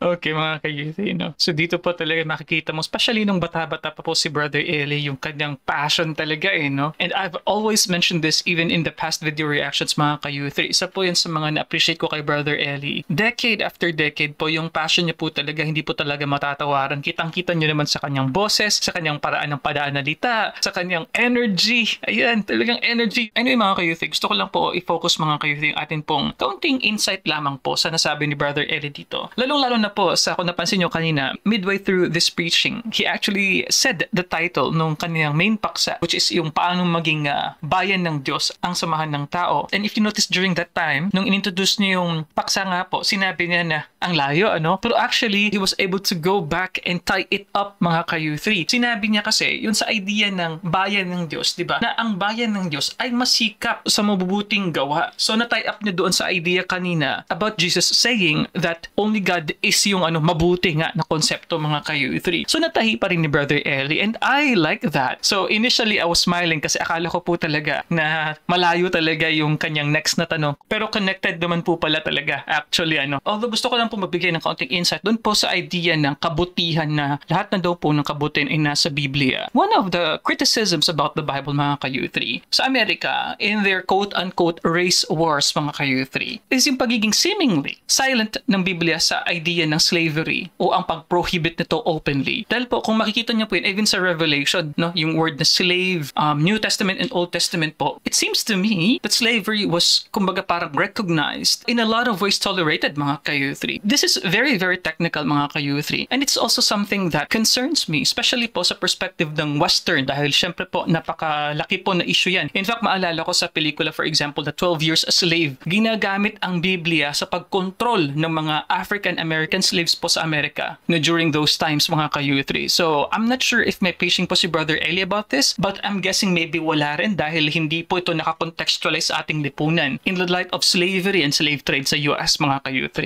Okay mga ka-youth, So dito po talaga makikita mo, especially nung bata-bata pa po si Brother Eli, yung kanyang passion talaga no? And I've always mentioned this even in the past video reactions mga ka-youth. Isa po yan sa mga na-appreciate ko kay Brother Eli. Decade after decade po, yung passion niya po talaga, hindi po talaga matatawaran. Kitang-kita niyo naman sa kanyang boses, sa kanyang paraan ng pag-aanalita, sa kanyang energy. Ayan, talagang energy. Anyway mga ka-youth, gusto ko lang po i-focus mga ka-youth yung atin pong kaunting insight lamang po sa nasabi ni Brother Eli dito. Lalong-lalo na po sa kung napansin nyo kanina, midway through this preaching, he actually said the title nung kaniyang main paksa, which is yung paano maging bayan ng Diyos ang samahan ng tao. And if you notice during that time, nung inintroduce niya yung paksa nga po, sinabi niya na ang layo, Pero actually, he was able to go back and tie it up mga ka-U3. Sinabi niya kasi, yun sa idea ng bayan ng Diyos, di ba? Na ang bayan ng Diyos ay masikap sa mabubuting gawa. So na-tie up niya doon sa idea kanina about Jesus saying that only God is yung mabuti nga na konsepto mga ka-U3. So natahi pa rin ni Brother Eli and I like that. So initially I was smiling kasi akala ko po talaga na malayo talaga yung kanyang next na tanong. Pero connected naman po pala talaga actually Although gusto ko lang po magbigay ng kaunting insight doon po sa idea ng kabutihan na lahat na daw po ng kabutihan ay nasa Biblia. One of the criticisms about the Bible mga ka-U3 sa Amerika in their quote-unquote race wars mga ka-U3 is yung pagiging seemingly silent ng Biblia sa idea ng slavery o ang pag-prohibit nito openly. Dahil po, kung makikita niyo po yun, even sa Revelation, yung word na slave, New Testament and Old Testament po, it seems to me that slavery was, kumbaga parang recognized, in a lot of ways tolerated, mga ka-U3. This is very, very technical, mga ka-U3. And it's also something that concerns me, especially po sa perspective ng Western, dahil syempre po, napakalaki po na issue yan. In fact, maalala ko sa pelikula, for example, the 12 Years a Slave, ginagamit ang Biblia sa pagkontrol ng mga African-American slaves po sa Amerika during those times mga ka-U3. So, I'm not sure if may patient po si Brother Eli about this, but I'm guessing maybe wala rin dahil hindi po ito nakakontextualize sa ating lipunan in the light of slavery and slave trade sa US mga ka-U3.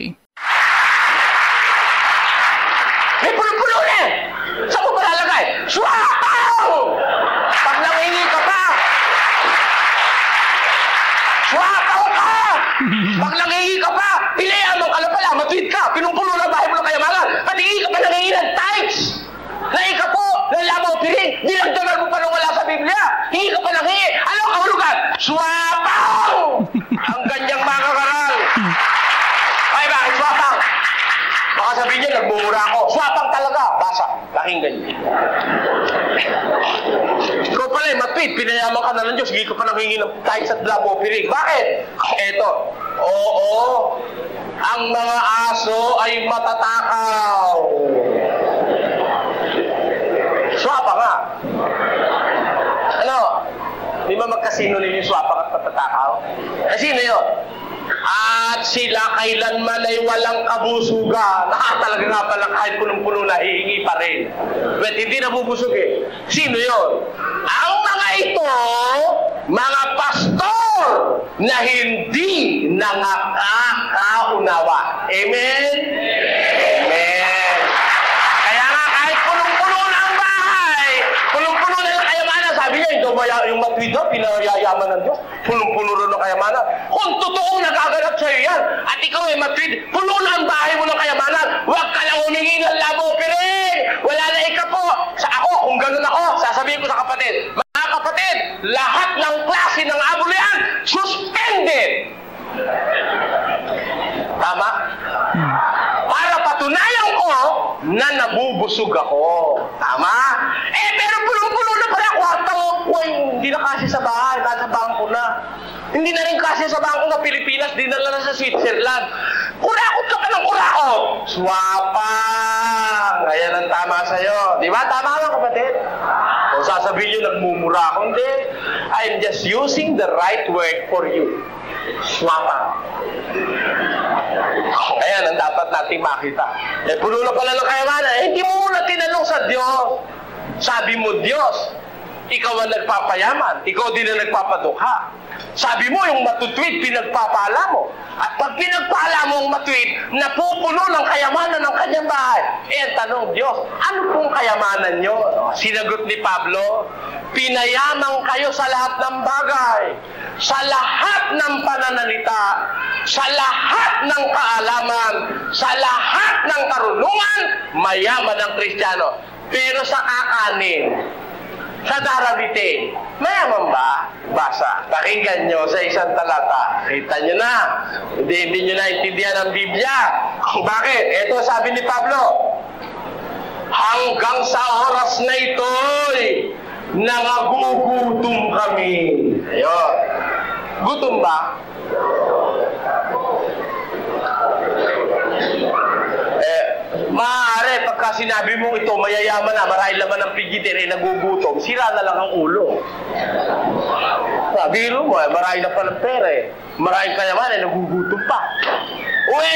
May puno-puno na! Saan mo ba lalagay? Swapaw! Pag nangingi ka pa! Swapaw ka! Pag nangingi ka pa! Pinayaman ka na pala! Matuwid ka! Pinungpuno na bahay mo ng kayamanan! Pati ka pa nangingi ng tithes! Nahi ka po! Lalabaw piring! Dinagdagan mo pa nung wala sa Biblia! Hingi ka pa nangingi! Ano ang kahulugan? Swapaw! Ang ganyang mga karal! Ay, bakit swapang? Baka sabihin niya, nagmumura ako. Swapang talaga. Basa. Pakinggan niyo. Ikaw pala, matuwid. Pinayaman ka na ng Diyos. Hindi ka pa nangingi ng tithes at labo piring. Bakit? Eto. Oo. Ang mga aso ay matatakaw. Swapa nga. Ano? Di ba magkasinulin yung swapang at matatakaw? Sino yun? At sila kailanman ay walang kabusugan. Talaga nga pala kahit punong-puno na, hihingi pa rin. But hindi nabubusog eh. Sino yun? Ang mga ito, mga pastor na hindi nakakaunawa. Amen? Amen. Kaya nga kahit punong-puno na ang bahay, punong-puno na ang kayamanan, sabi niya, ito ba yung matuwid na, pinayayaman ng Diyos? Punong-puno rin ng kayamanan. Kung totoong nagaganap sa'yo yan, at ikaw ay matuwid, puno na ang bahay mo ng kayamanan, huwag ka lang humingi ng labo piring! Wala na ika po! Sa ako, kung ganun ako, sasabihin ko sa kapatid, mga kapatid, lahat ng klase ng abuluyan, suspended! Tama? Para patunayan ko na nabubusog ako. Tama? Pero pulong-pulo na pala kwarto. Hindi na kasi sa bahay, nasa bangko na. Hindi na rin kasi sa bangko na Pilipinas, dinala na sa Switzerland. Kurakot ka pa ng kurakot. Swapang! Ayan ang tama sa'yo. Di ba? Tama nga kapatid? Kung sasabihin nyo, nagmumura ako, hindi. I'm just using the right word for you. Swapang. Ayan ang dapat nating makita. Puno na pala ng kayamanan. Hindi mo muna tinanong sa Diyos. Sabi mo, Diyos, ikaw ang nagpapayaman. Ikaw din ang nagpapadukha. Sabi mo, yung matutuwid, pinagpapala mo. At pag pinagpala mo ang matuwid, napupuno ng kayamanan ng kanyang bahay. Ang tanong, Diyos, ano pong kayamanan nyo? Sinagot ni Pablo, pinayamang kayo sa lahat ng bagay, sa lahat ng pananalita, sa lahat ng kaalaman, sa lahat ng karunungan, mayaman ang Kristiyano. Pero sa kakanin, sa daramite, mayaman ba? Basa. Pakinggan nyo sa isang talata. Kita nyo na. Hindi nyo naintindihan ang Biblia. Bakit? Ito sabi ni Pablo, hanggang sa oras na ito'y nangagugutom kami. Ayun. Gutom ba? Maaari, pagka sinabi mo ito, mayayaman na, marahil laman ng pigitin, nagugutom, sira na lang ang ulo. Biro mo, marahil na pa ng pera marahil kayaman, nagugutom pa.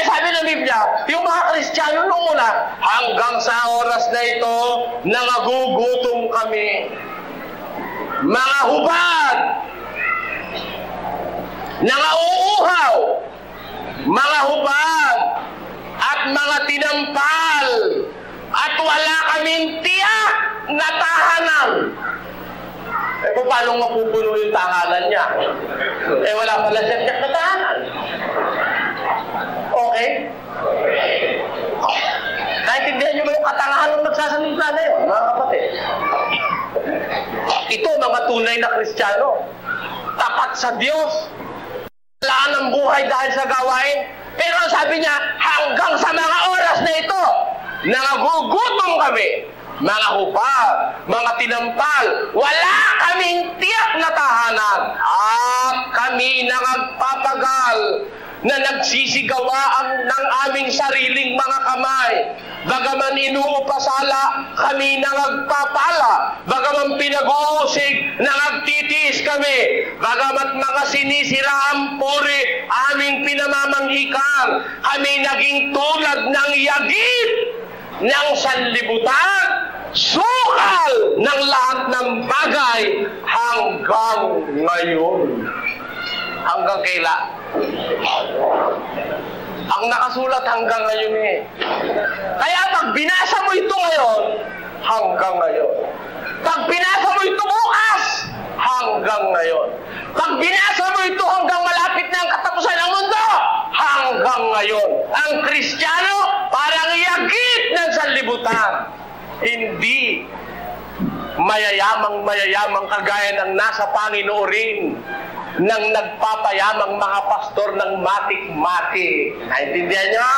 Sabi ng Biblia, yung mga Kristiyano noong una, hanggang sa oras na ito, nangagugutom kami. Mga hubad, nangauuhaw, mga hubad, at mga tinampal, at wala kaming tiyak na tahanan. Paano mapupuno yung tahanan niya? Wala pala siya tiyak na tahanan. Okay? Naintindihan niyo ba yung katangahan ng nagsasalita na yun, mga kapatid? Ito, mga tunay na Kristiyano. Tapat sa Diyos. Walaan ang buhay dahil sa gawain. Pero sabi niya, hanggang sa mga oras na ito, nangagugutom kami, mga hupag, mga tinampal, wala kaming tiyak na tahanan, at kami nangagpapagal na nagsisigawa ng aming sariling mga kamay. Bagaman inuupasala, kami nangagpapala. Bagaman pinag-uusig, nangagtitiis kami. Bagamat mga sinisira ang puri, aming pinamamanghikan. Kami naging tulad ng yagit ng sanlibutan, sukal ng lahat ng bagay hanggang ngayon. Hanggang kaila. Ang nakasulat hanggang ngayon Kaya pag binasa mo ito ngayon, hanggang ngayon. Pag binasa mo ito bukas, hanggang ngayon. Pag binasa mo ito hanggang malapit na ang katapusan ng mundo, hanggang ngayon. Ang Kristiyano, parang yagit ng sanlibutan. Hindi mayayamang kagaya ng nasa Panginoon ng nagpapayamang mga pastor ng matik-matik. Naintindihan niyo?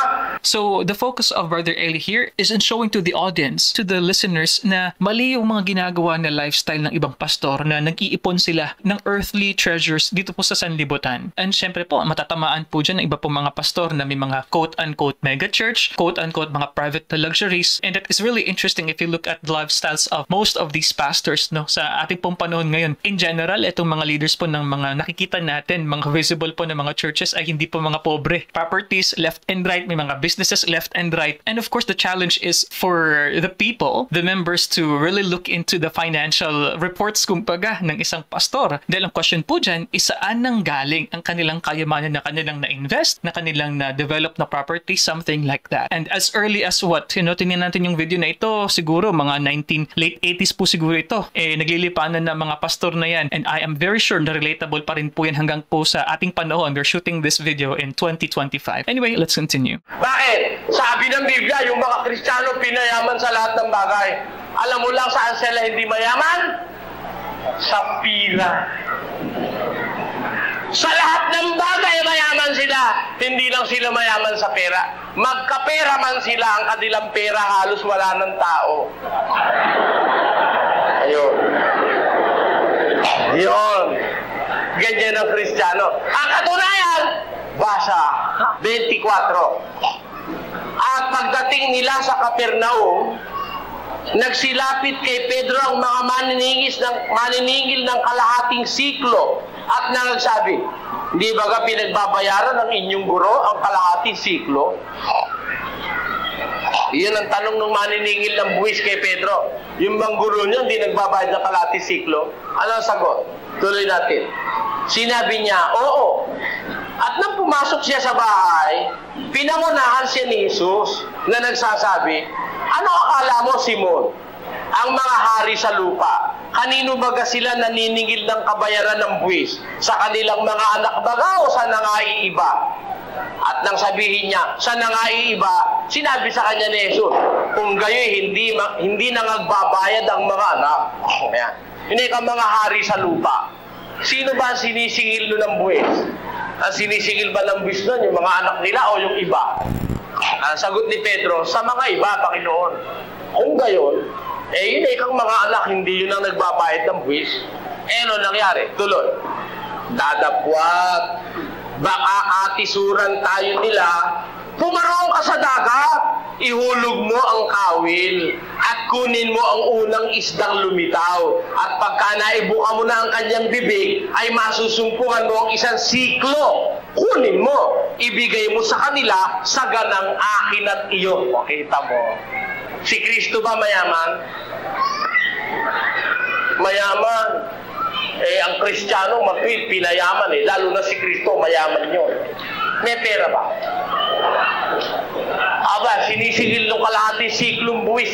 So, the focus of Brother Eli here is in showing to the audience, to the listeners, na mali yung mga ginagawa na lifestyle ng ibang pastor na nag-iipon sila ng earthly treasures dito po sa sanlibutan. And syempre po, matatamaan po dyan ng iba po mga pastor na may mga quote-unquote mega church, quote-unquote mga private luxuries. And that is really interesting if you look at the lifestyles of most of these pastors, no, sa ating pong panahon ngayon. In general, itong mga leaders po ng mga nakikita natin, mga visible po ng mga churches ay hindi po mga pobre. Properties left and right, may mga businesses left and right. And of course, the challenge is for the people, the members, to really look into the financial reports, kumbaga, ng isang pastor. Dahil ang question po dyan is saan nang galing ang kanilang kayamanan na kanilang na-invest, na kanilang na-develop na property, something like that. And as early as what, tingnan natin yung video na ito, siguro mga late 80s po siguro ito, naglilipanan na mga pastor na yan. And I am very sure na relatable pa rin po yan hanggang po sa ating panahon. We're shooting this video in 2025. Anyway, let's continue. Bakit? Sabi ng Biblia, yung mga Kristiyano pinayaman sa lahat ng bagay. Alam mo lang saan sila hindi mayaman? Sa pira. Sa lahat ng bagay mayaman sila. Hindi lang sila mayaman sa pera. Magkapera man sila, ang kanilang pera halos wala ng tao. Ayun. Yun. Ganyan ang Kristiyano. Ang katunayan, basa 24. At pagdating nila sa Capernaum, nagsilapit kay Pedro ang mga maniningil ng kalahating siklo at nagsabi, hindi ba ka pinagbabayaran ng inyong guro ang kalahating siklo? Iyan ang tanong ng maniningil ng buwis kay Pedro. Yung bang guro niyo, hindi nagbabayad ng kalahating siklo? Ano ang sagot? Tuloy natin. Sinabi niya, oo. At nang pumasok siya sa bahay, pinangunahan siya ni Jesus na nagsasabi, ano akala mo, Simon? Ang mga hari sa lupa, kanino baga sila naniningil ng kabayaran ng buwis? Sa kanilang mga anak baga o sa nangaiiba? At nang sabihin niya, sa nangaiiba, sinabi sa kanya ni Jesus, kung gayoy hindi na nagbabayad ang mga anak. Ayan. Hindi ka mga hari sa lupa. Sino ba ang sinisingil nun ng buwis? Ang sinisingil ba ng buwis nun? Yung mga anak nila o yung iba? Ang sagot ni Pedro, sa mga iba, Panginoon. Kung gayon, yun ay kang mga anak, hindi yun ang nagbabayad ng buwis. Ano nangyari? Tuloy. Dadapwat, baka atisuran tayo nila, pumarong ka sa dagat, ihulog mo ang kawil, at kunin mo ang unang isdang lumitaw. At pagka naibuka mo na ang kanyang bibig, ay masusumpungan mo ang isang siklo. Kunin mo, ibigay mo sa kanila, sa ganang akin at iyo. O, kita mo. Si Kristo ba mayaman? Mayaman. Ang Kristiyano, pinayaman lalo na si Kristo, mayaman yun. May pera ba? Aba, sinisigil nung kalahating siklong buwis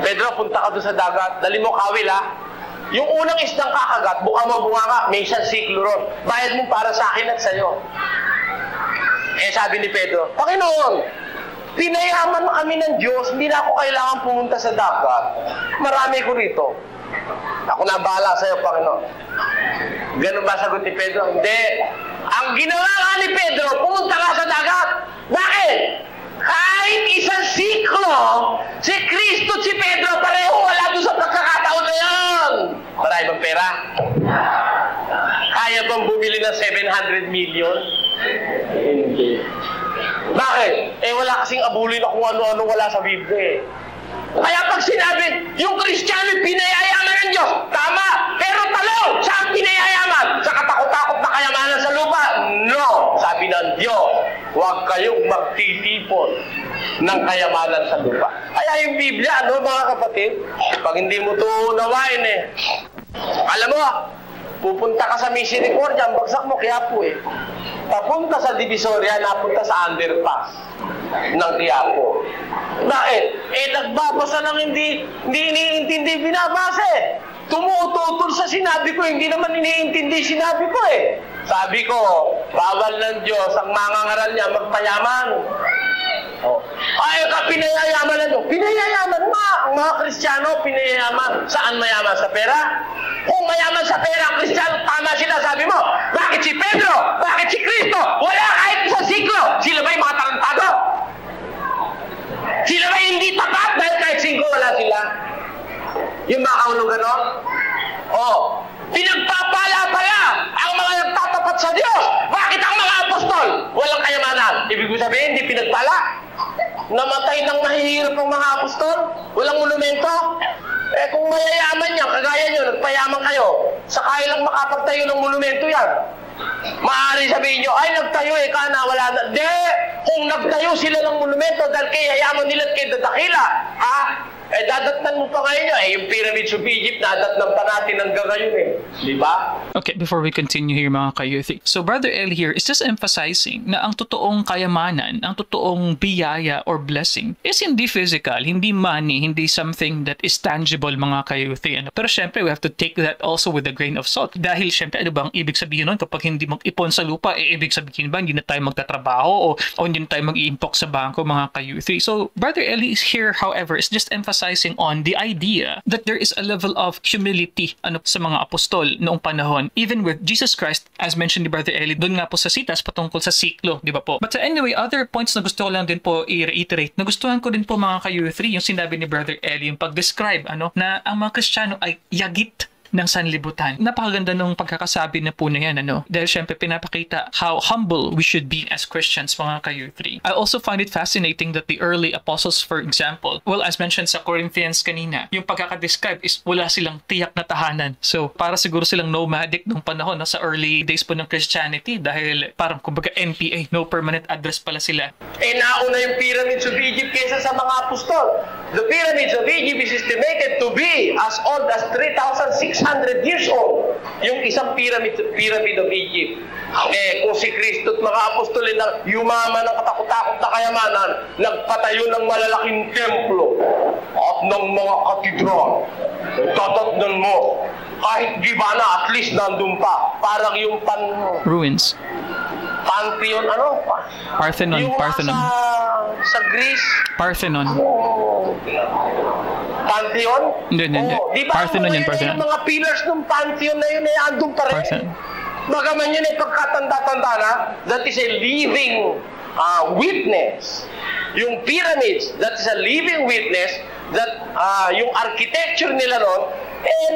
Pedro, punta ka doon sa dagat, dali mo kawil Yung unang isdang kakagat, buka mo bunga may isang siklo ron. Bayad mo para sa akin at sa'yo. Sabi ni Pedro, Panginoon, pinayaman kami ng Diyos, hindi na ako kailangan pumunta sa dagat. Marami ko rito. Ako na bahala sa'yo, Panginoon. Ganun ba sagot ni Pedro? Hindi. Ang ginawa nga ni Pedro, pumunta ka sa dagat. Bakit? Kahit isang siklo, si Kristo at si Pedro, pareho wala doon sa pagkakataon na yan. Marami bang pera? Kaya bang bumili ng 700 million? Hindi. Bakit? Wala kasing abulin na kung ano-ano wala sa Biblia Kaya pag sinabi, yung Kristiyano pinayayaman ng Diyos, tama. Pero talong, saan pinayayaman? Sa katakot-takot na kayamanan sa lupa? No. Sabi ng Diyos, huwag kayong magtitipon ng kayamanan sa lupa. Kaya yung Biblia, mga kapatid, pag hindi mo ito unawain alam mo, pupunta ka sa Misericordia, ang bagsak mo, Quiapo Papunta sa Divisoria, napunta sa underpass ng Quiapo. Bakit? Nagbabasa ng hindi iniintindi binabasa Tumututol sa sinabi ko, hindi naman iniintindi sinabi ko Sabi ko, bawal ng Diyos ang mangangaral niya magpayaman. Pinayayaman na Diyos. Pinayayaman nga. Ang mga Kristiyano, pinayayaman. Saan mayaman? Sa pera? Kung mayaman sa pera ang Kristiyano, tama sinasabi mo. Bakit si Pedro? Bakit si Kristo? Wala kahit isang siklo. Sila ba yung mga tarantado? Sila ba hindi tapat? Dahil kahit siklo, wala sila. Yung mga kaulong gano'n? Pinagpapala pala ang mga nagtatapat sa Diyos. Bakit ang mga apostol walang kayamanan? Ibig sabihin, hindi pinagpala. Namatay ng mahihirap ang mga apostol. Walang monumento. Kung mayayaman yan, kagaya nyo, nagpayaman kayo, saka lang makapagtayo ng monumento yan. Maaari sabihin nyo, ay nagtayo kana, wala na. Di! Kung nagtayo sila ng monumento dahil kay yayaman nila at kay dadakila, dadatnan mo pa ngayon yung pyramids of Egypt, dadatnan pa natin hanggang ngayon Di ba? Okay, before we continue here mga kayuthi. So Brother Eli here is just emphasizing na ang totoong kayamanan, ang totoong biyaya or blessing is hindi physical, hindi money, hindi something that is tangible mga kayuthi. Pero syempre, we have to take that also with a grain of salt. Dahil syempre, ano ba ang ibig sabihin nun? Kapag hindi mag-ipon sa lupa, ibig sabihin ba hindi na tayo magtatrabaho o hindi na tayo mag-iimpok sa bangko mga kayuthi. So Brother Eli is here, however, is just emphasizing on the idea that there is a level of humility sa mga apostol noong panahon. Even with Jesus Christ, as mentioned ni Brother Eli, doon nga po sa sitas patungkol sa siklo, di ba po? But anyway, other points na gusto ko lang din po i-reiterate, nagustuhan ko din po mga ka-U3, yung sinabi ni Brother Eli, yung pag-describe, na ang mga Kristiyano ay yagit ng sanlibutan. Napakaganda ng pagkakasabi na po na yan, ano? Dahil syempre pinapakita how humble we should be as Christians, mga ka-U3. I also find it fascinating that the early apostles, for example, well, as mentioned sa Corinthians kanina, yung pagkakadescribe is wala silang tiyak na tahanan. So, para siguro silang nomadic nung panahon sa early days po ng Christianity dahil parang kumbaga NPA, no permanent address pala sila. Nauna yung pyramids of Egypt kaysa sa mga apostol. The pyramids of Egypt is estimated to be as old as 3,600 years old. Yung isang pyramid of Egypt. Kung si Kristo at mga apostol na yumaman ng katakot-takot na kayamanan, nagpatayo ng malalaking templo at ng mga katedral. Tatatnan mo, kahit gibana, at least nandun pa. Parang yung ruins. Pantheon, Parthenon. Yung Parthenon. Sa Greece. Parthenon. Pantheon? Hindi. Di ba Parthenon yun, Parthenon. Yung mga pillars ng Pantheon na yun, andun pa rin. Parthenon. Bagaman yun pagkatanda-tanda na, that is a living witness. Yung pyramids, that is a living witness that yung architecture nila ron,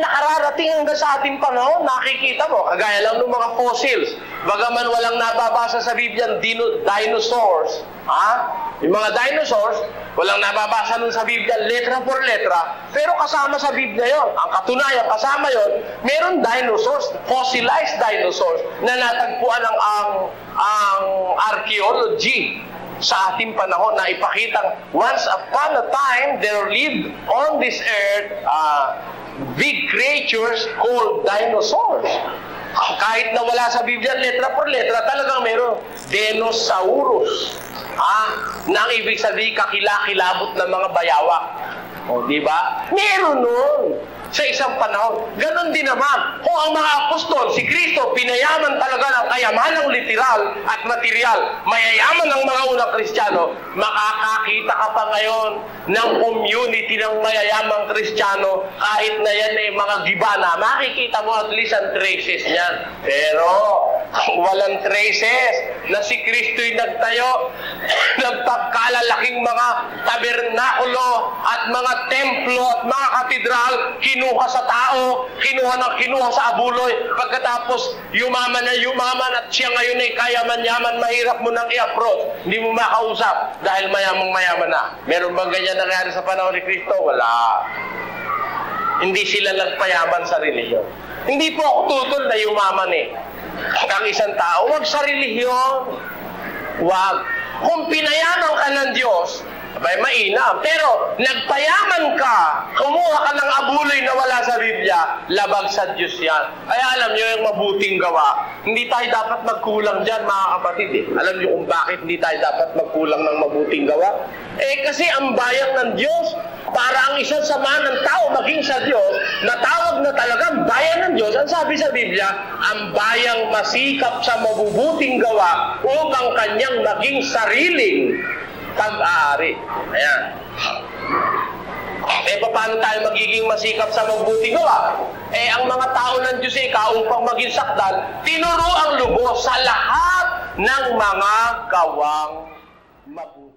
nakararating hanggang sa ating panahon, nakikita mo, kagaya lang ng mga fossils. Bagaman walang nababasa sa Biblia, dinosaurs, yung mga dinosaurs, walang nababasa nun sa Biblia, letra por letra, pero kasama sa Biblia yon. Ang katunayan, kasama yon, meron dinosaurs, fossilized dinosaurs, na natagpuan ang archaeology sa ating panahon na ipakitang once upon a time there lived on this earth big creatures called dinosaurs. Kahit na wala sa Biblia letra por letra, talagang meron dinosaurus. Na ang ibig sabihin kakilakilabot ng mga bayawak. Di ba? Meron nun sa isang panahon. Ganon din naman. Kung ang mga apostol, si Kristo, pinayaman talaga ng kayamanang literal at material, mayayaman ng mga unang Kristiyano, makakakita ka pa ngayon ng community ng mayayamang Kristiyano, kahit na yan ay mga gibana, makikita mo at least ang traces niyan. Pero, walang traces na si Kristo'y nagtayo, nagpagkalalaking mga tabernakulo at mga templo at mga katedral, kinuha sa tao, kinuha sa abuloy, pagkatapos yumaman at siya ngayon ay kayaman-yaman, mahirap mo nang i-approach, hindi mo makausap dahil mayamang-mayaman na. Meron bang ganyan nangyari sa panahon ni Kristo? Wala. Hindi sila nagpayaman sa relihiyon. Hindi po ako tutol na yumaman ang isang tao. Huwag sa relihiyon. Huwag. Kung pinayaman ka ng Diyos, abay, mainam. Pero, nagpayaman ka, kumuha ka ng abuloy na wala sa Biblia, labag sa Diyos yan. Kaya alam nyo yung mabuting gawa, hindi tayo dapat magkulang dyan, mga kapatid. Alam nyo kung bakit hindi tayo dapat magkulang ng mabuting gawa? Kasi ang bayang ng Diyos, para ang isang sama ng tao maging sa Diyos, natawag na talagang bayan ng Diyos, ang sabi sa Biblia, ang bayang masikap sa mabubuting gawa upang kanyang maging sariling pag-aari. Ayan. Paano tayo magiging masikap sa mabuting gawa? Ang mga tao ng Diyos kaupang maging sakdal, tinuro ang lubos sa lahat ng mga gawang mabuti.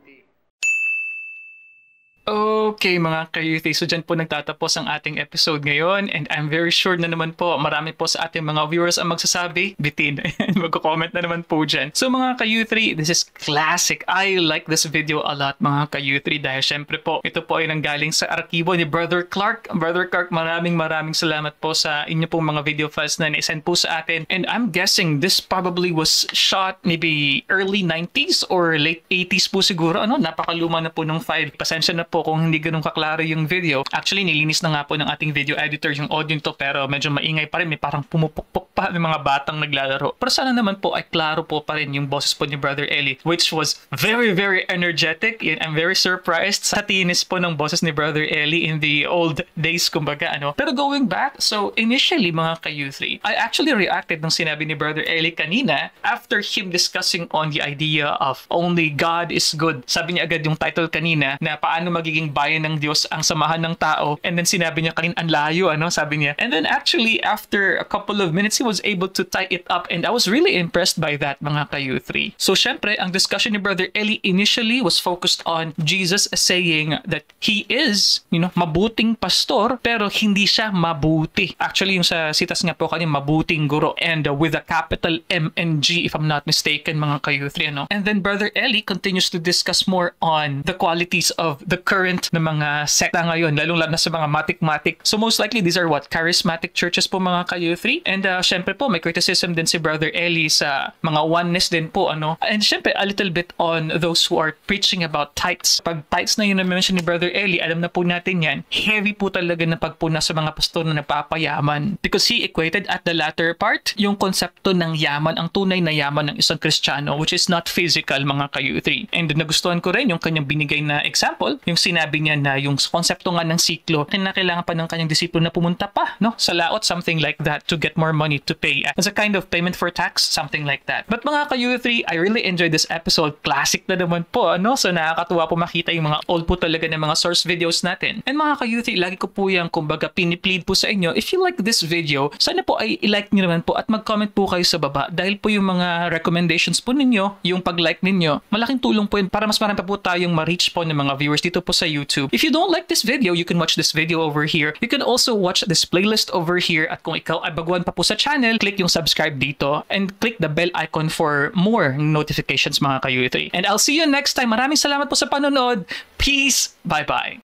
Okay mga ka-youth, so dyan po nagtatapos ang ating episode ngayon, and I'm very sure na naman po marami po sa ating mga viewers ang magsasabi, bitin, magko-comment na naman po dyan. So mga ka-youth, this is classic. I like this video a lot mga ka-youth, dahil syempre po ito po ay nanggaling sa arkibo ni Brother Clark. Brother Clark, maraming salamat po sa inyo pong mga video files na na-send po sa atin, and I'm guessing this probably was shot maybe early 90s or late 80s po siguro. Napakaluma na po ng file. Pasensya na po kung hindi ganun kaklaro yung video. Actually, nilinis na nga po ng ating video editor yung audio nito, pero medyo maingay pa rin. May parang pumupukpok pa ng mga batang naglalaro. Pero sana naman po ay klaro po pa rin yung boses po ni Brother Eli, which was very, very energetic. And I'm very surprised sa tinis po ng boses ni Brother Eli in the old days, kumbaga, Pero going back, so initially, mga ka-youth, I actually reacted nung sinabi ni Brother Eli kanina after him discussing on the idea of only God is good. Sabi niya agad yung title kanina na paano magiging bayan ng Diyos ang samahan ng tao. And then sinabi niya kanina, ang layo, sabi niya. And then actually, after a couple of minutes, he was able to tie it up. And I was really impressed by that, mga ka-U3. So syempre, ang discussion ni Brother Eli initially was focused on Jesus saying that he is, mabuting pastor, pero hindi siya mabuti. Actually, yung sa sitas nga po kanina, mabuting guro. And with a capital M and G, if I'm not mistaken, mga ka-U3, And then Brother Eli continues to discuss more on the qualities of the current na mga sekta ngayon, lalong-lalo na sa mga matik-matik. So most likely, these are charismatic churches po, mga ka-U3. And syempre po, may criticism din si Brother Eli sa mga oneness din po, And syempre, a little bit on those who are preaching about tithes. Pag tithes na yun na mention ni Brother Eli, alam na po natin yan, heavy po talaga na pagpuna sa mga pastor na napapayaman. Because he equated at the latter part, yung konsepto ng yaman, ang tunay na yaman ng isang Kristiyano, which is not physical, mga ka-U3. And nagustuhan ko rin yung kanyang binigay na example, yung sinabi niya na yung konsepto nga ng siklo, kailangan pa ng kanyang disipulo na pumunta pa, sa laot, something like that, to get more money to pay as a kind of payment for tax, something like that. But mga ka-U3, I really enjoyed this episode. Classic na naman po, So nakakatuwa po makita yung mga old po talaga ng mga source videos natin. And mga ka-U3, lagi ko po yung kumbaga piniplead po sa inyo, if you like this video, sana po ay i-like niyo naman po at mag-comment po kayo sa baba dahil po yung mga recommendations po ninyo, yung pag-like ninyo, malaking tulong po yun para mas marami pa po tayong ma-reach po ng mga viewers dito po sa YouTube. If you don't like this video, you can watch this video over here. You can also watch this playlist over here at kung ikaw ay baguhan pa po sa channel, click yung subscribe dito and click the bell icon for more notifications, mga ka-U3. And I'll see you next time. Maraming salamat po sa panonood. Peace. Bye-bye.